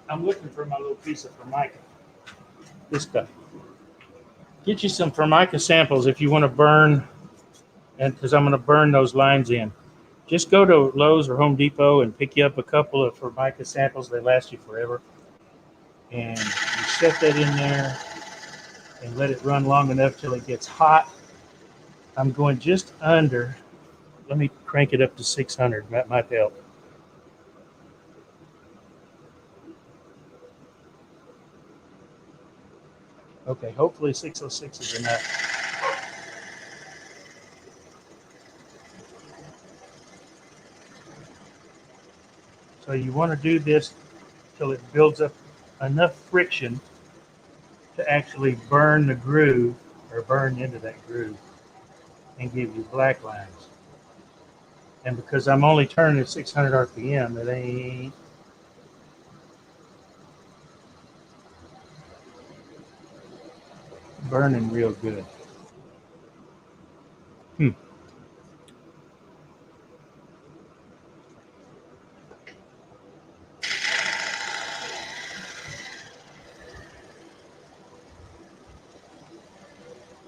I'm looking for my little piece of Formica. This stuff. Get you some Formica samples if you want to burn, and because I'm going to burn those lines in. Just go to Lowe's or Home Depot and pick you up a couple of Formica samples. They last you forever. And you set that in there and let it run long enough till it gets hot. I'm going just under. Let me crank it up to 600. That might help. Okay, hopefully 606 is enough. So you want to do this till it builds up enough friction to actually burn the groove or burn into that groove and give you black lines. And because I'm only turning at 600 RPM, it ain't burning real good. Hmm.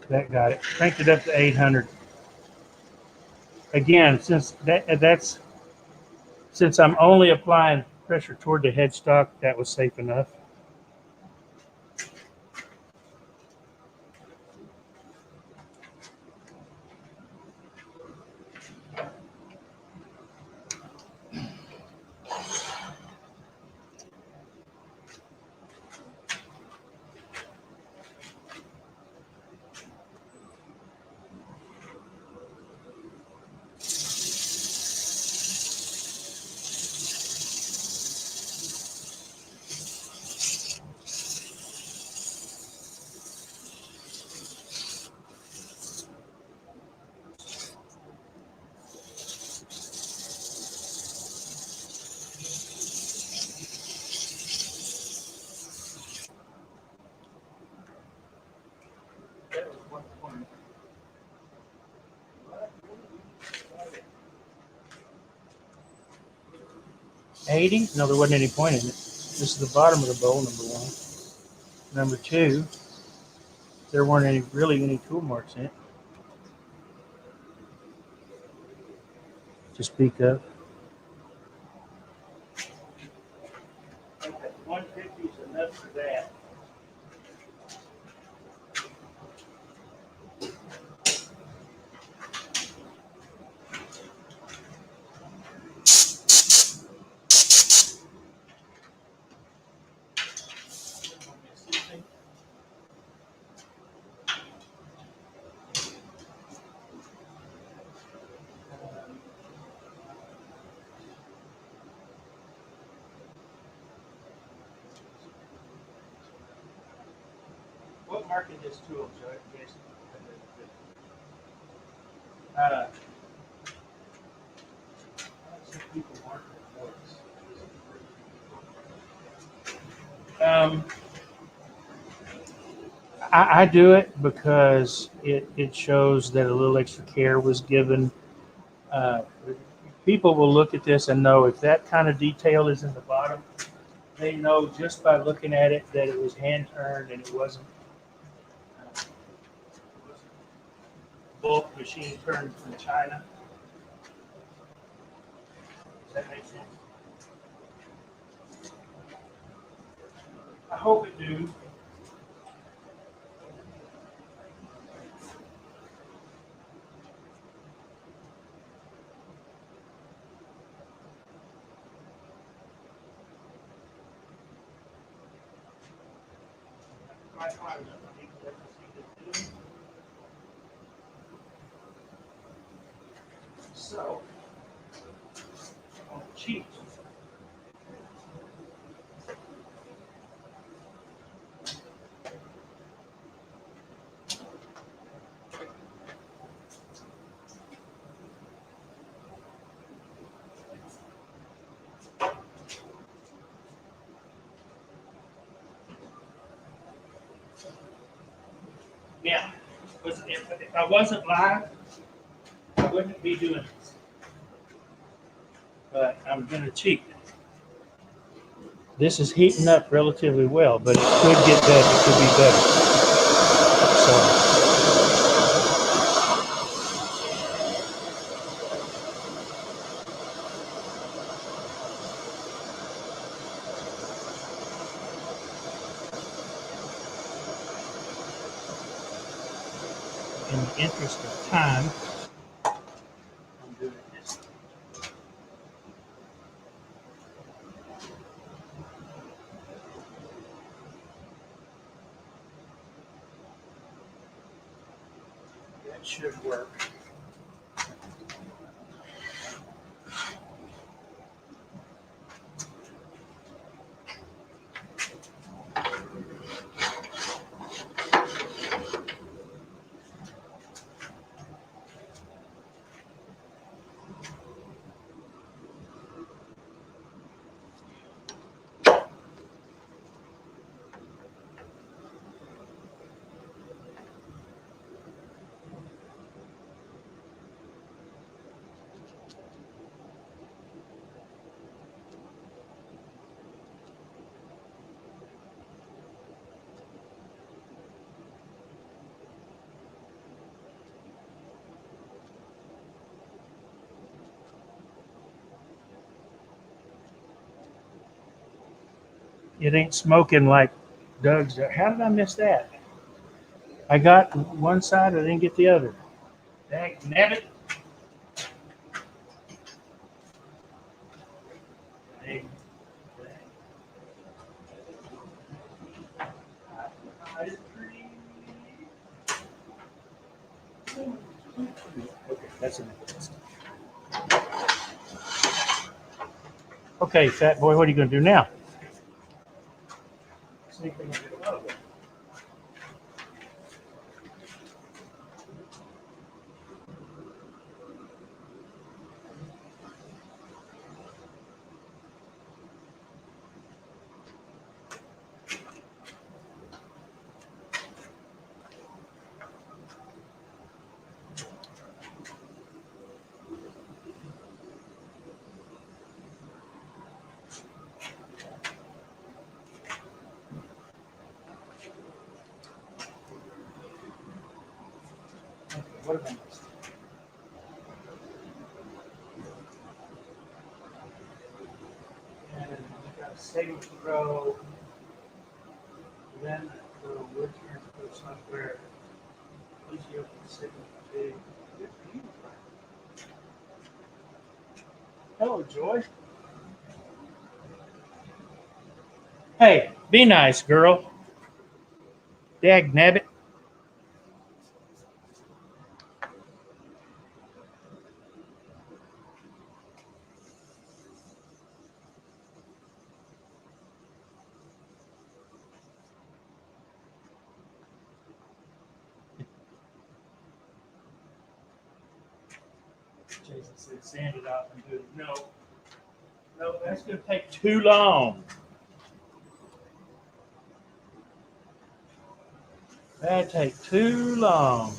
That got it. Cranked it up to 800. Again, since I'm only applying pressure toward the headstock, that was safe enough. 80? No, there wasn't any point in it. This is the bottom of the bowl, number one. Number two, there weren't really any tool marks in it to speak of. Okay, 150 is enough for that. What mark is this tool, Jason? Uh, some people mark it for us. I do it because it shows that a little extra care was given. Uh, People will look at this and know if that kind of detail is in the bottom, they know just by looking at it that it was hand turned and it wasn't bulk machine turned from China. Does that make sense? I hope it do. So, on the cheap. Now, if I wasn't live, I wouldn't be doing this. But I'm going to cheat. This is heating up relatively well, but it could get better. It could be better. So, in the interest of time, I'm doing this. That should work. It ain't smoking like Doug's. How did I miss that? I got one side, I didn't get the other. Dang, nabbit. Dang. Okay, that's enough. Okay, fat boy, what are you going to do now? What have I missed? And we've got a segment to grow. Then the Woodturners go somewhere. Please you open the segment to. Good for you. Hello, Joy. Hey, be nice, girl. Dag nabbit. Jason said, sand it off and do it. No, that's going to take too long. That'd take too long.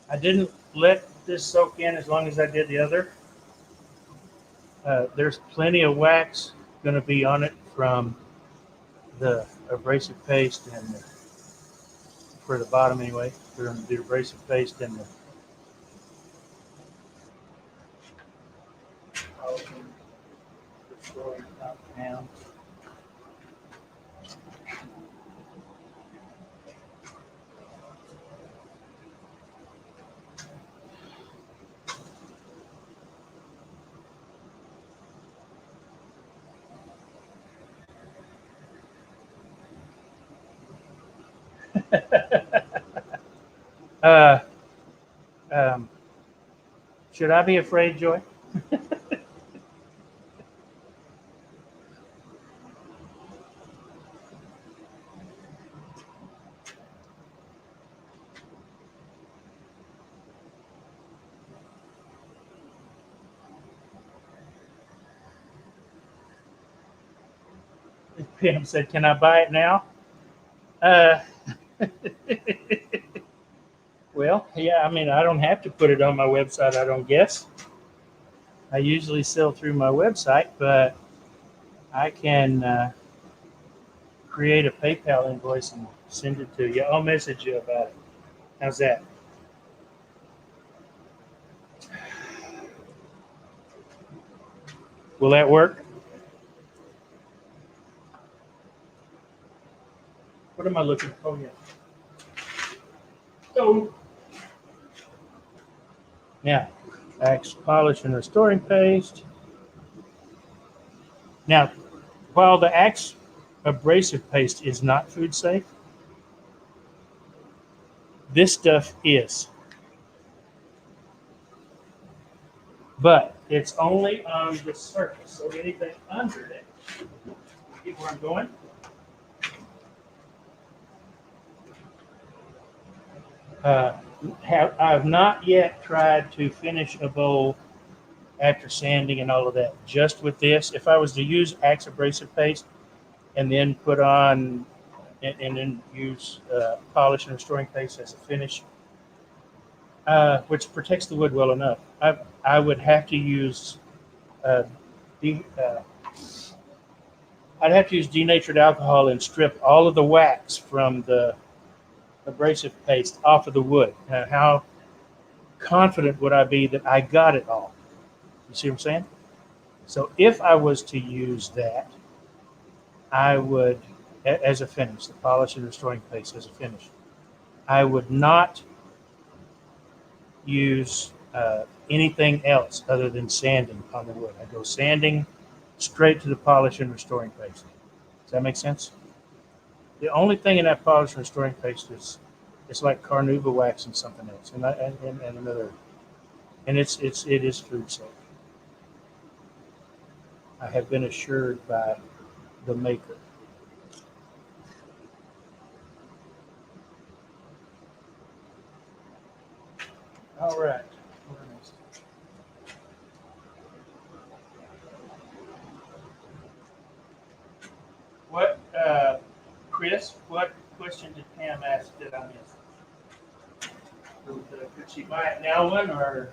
I didn't let this soak in as long as I did the other. There's plenty of wax going to be on it from the abrasive paste and for the bottom anyway. We're going to do abrasive paste and the destroying top down. uh, should I be afraid, Joy? Pam said, "Can I buy it now?" Well, yeah. I mean, I don't have to put it on my website. I don't guess. I usually sell through my website, but I can create a PayPal invoice and send it to you. I'll message you about it. How's that? Will that work? What am I looking for? Oh, yeah. Oh. Now, Axe polish and restoring paste. Now, while the Axe abrasive paste is not food safe, this stuff is. But it's only on the surface, so anything under it. Get where I'm going? I've not yet tried to finish a bowl after sanding and all of that. Just with this, if I was to use Axe abrasive paste and then put on and then use polish and restoring paste as a finish, which protects the wood well enough, I would have to use uh, I'd have to use denatured alcohol and strip all of the wax from the abrasive paste off of the wood. How confident would I be that I got it all? You see what I'm saying? So if I was to use that, I would, as a finish, the polish and restoring paste as a finish, I would not use anything else other than sanding on the wood. I go sanding straight to the polish and restoring paste. Does that make sense? The only thing in that polish and restoring paste is it's like carnauba wax and something else, and another, and it is food safe. I have been assured by the maker. All right. What, Chris? What question did Pam ask that I missed? Could she buy it now, one or?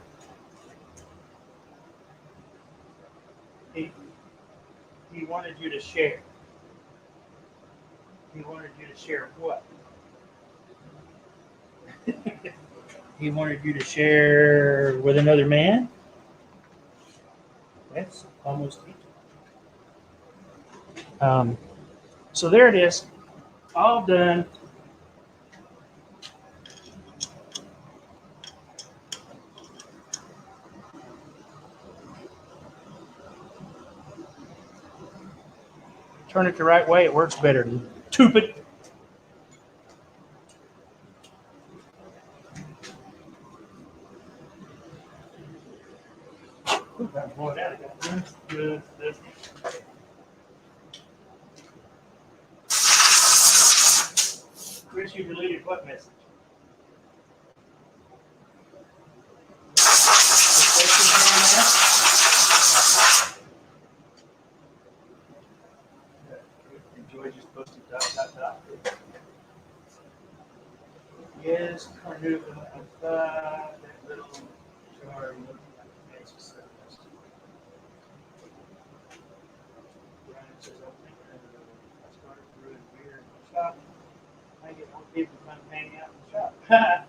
He wanted you to share. He wanted you to share what? He wanted you to share with another man? That's almost equal. So there it is, all done. Turn it the right way, it works better. Stupid. Ooh, got to blow it out. I got good. Chris, you deleted what message? Joy just posted ... Yes, carnivore. That little jar looking like fancy stuff. Brian says, I started brewing beer in the shop. I get more people to come hang out in the shop.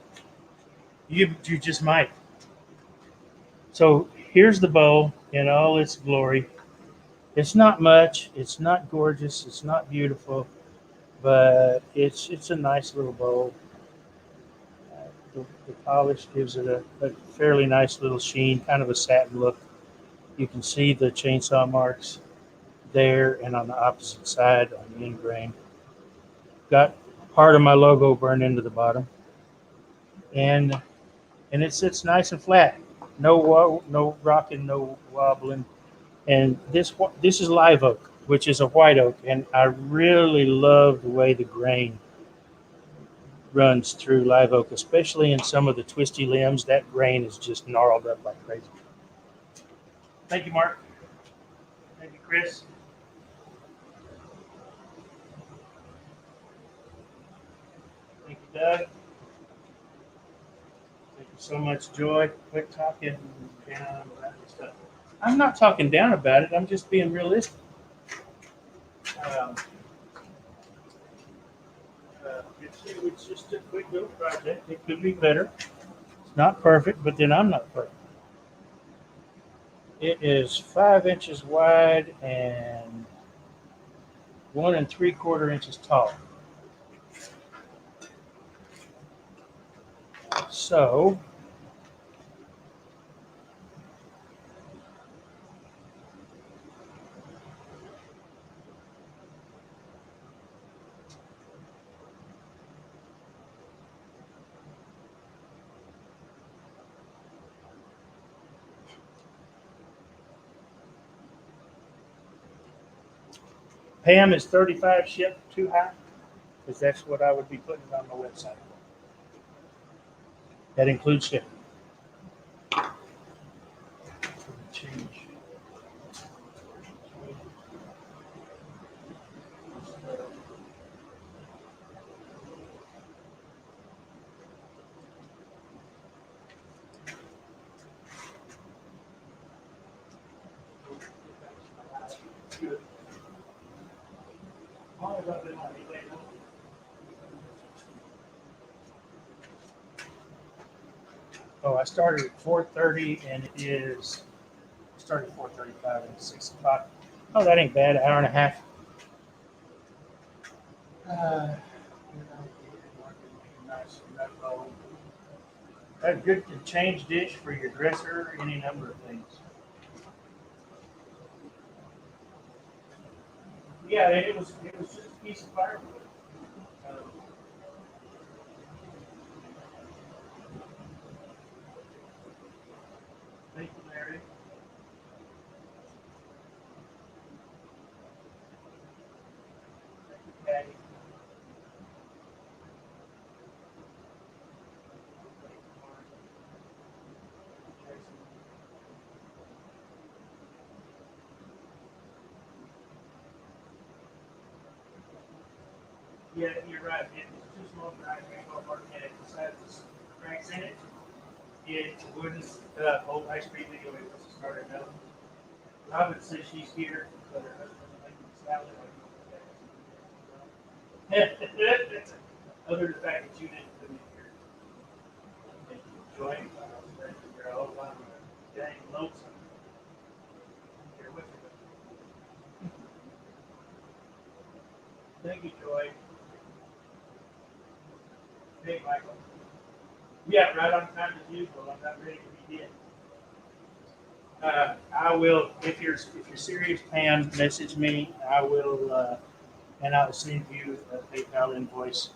You just might. So here's the bowl in all its glory. It's not much. It's not gorgeous. It's not beautiful, but it's a nice little bowl. The polish gives it a fairly nice little sheen, kind of a satin look. You can see the chainsaw marks there and on the opposite side on the end grain. Got part of my logo burned into the bottom, and it sits nice and flat. No rocking, no wobbling. And this is Liveoak, which is a white oak, and I really love the way the grain runs through Liveoak, especially in some of the twisty limbs. That grain is just gnarled up like crazy. Thank you, Mark. Thank you, Chris. Thank you, Doug. Thank you so much, Joy. Quit talking down about this stuff. I'm not talking down about it. I'm just being realistic. It's just a quick little project. It could be better. It's not perfect, but then I'm not perfect. It is 5 inches wide and 1 3/4 inches tall. So Pam, is 35 shipped too high? Because that's what I would be putting on my website. That includes shipping. Change. Oh, I started at 4:30 and it is started at 4:35 and it's 6 o'clock. Oh, that ain't bad. An hour and a half. Nice. A good change dish for your dresser, any number of things. Yeah, it was just a piece of firewood. Uh, Thank you, Larry. Thank you, Patty. Yeah, you're right. It was too small for I can't go apart and it besides the cracks in it. It wouldn't hold ice cream anyway once it started melting. Robin says she's here, but her husband Other than the fact that you didn't put me here. Thank you, Joy. You're all I'm dang lonesome. Here with you. Thank you, Joy. Hey, Michael. Yeah, right on time as usual. I'm not ready to begin. I will, if you're serious, Pam, message me. I will, and I will send you a PayPal invoice.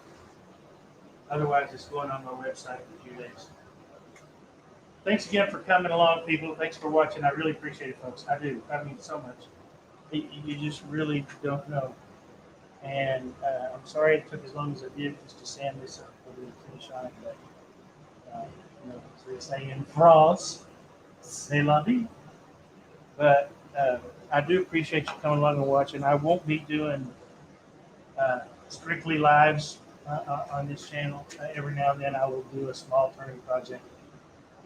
Otherwise, it's going on my website in a few days. Thanks again for coming along, people. Thanks for watching. I really appreciate it, folks. I do. I mean, so much. You just really don't know. And I'm sorry it took as long as it did just to sand this up for the finish on it. But, as they say in France, c'est la vie. But I do appreciate you coming along and watching. I won't be doing strictly lives on this channel. Every now and then I will do a small turning project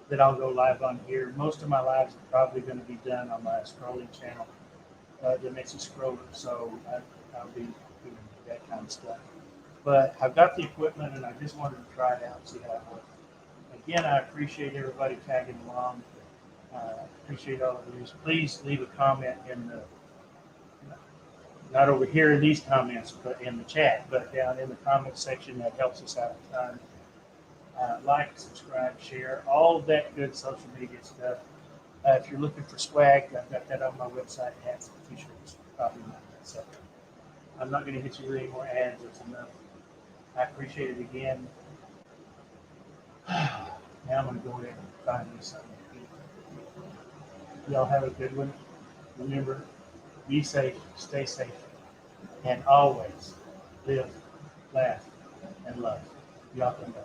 that I'll go live on here. Most of my lives are probably going to be done on my scrolling channel, the Mixie Scroller. So I'll be doing that kind of stuff. But I've got the equipment and I just wanted to try it out and see how it works. Again, I appreciate everybody tagging along. Appreciate all of you. Please leave a comment in the, not over here in these comments, but in the chat, but down in the comment section. That helps us out a ton. Like, subscribe, share, all of that good social media stuff. If you're looking for swag, I've got that on my website. Hats and t-shirts, probably not that stuff. I'm not going to hit you with any more ads. That's enough. I appreciate it again. Now I'm going to go ahead and find me something to eat. Y'all have a good one. Remember, be safe, stay safe, and always live, laugh, and love. Y'all can go.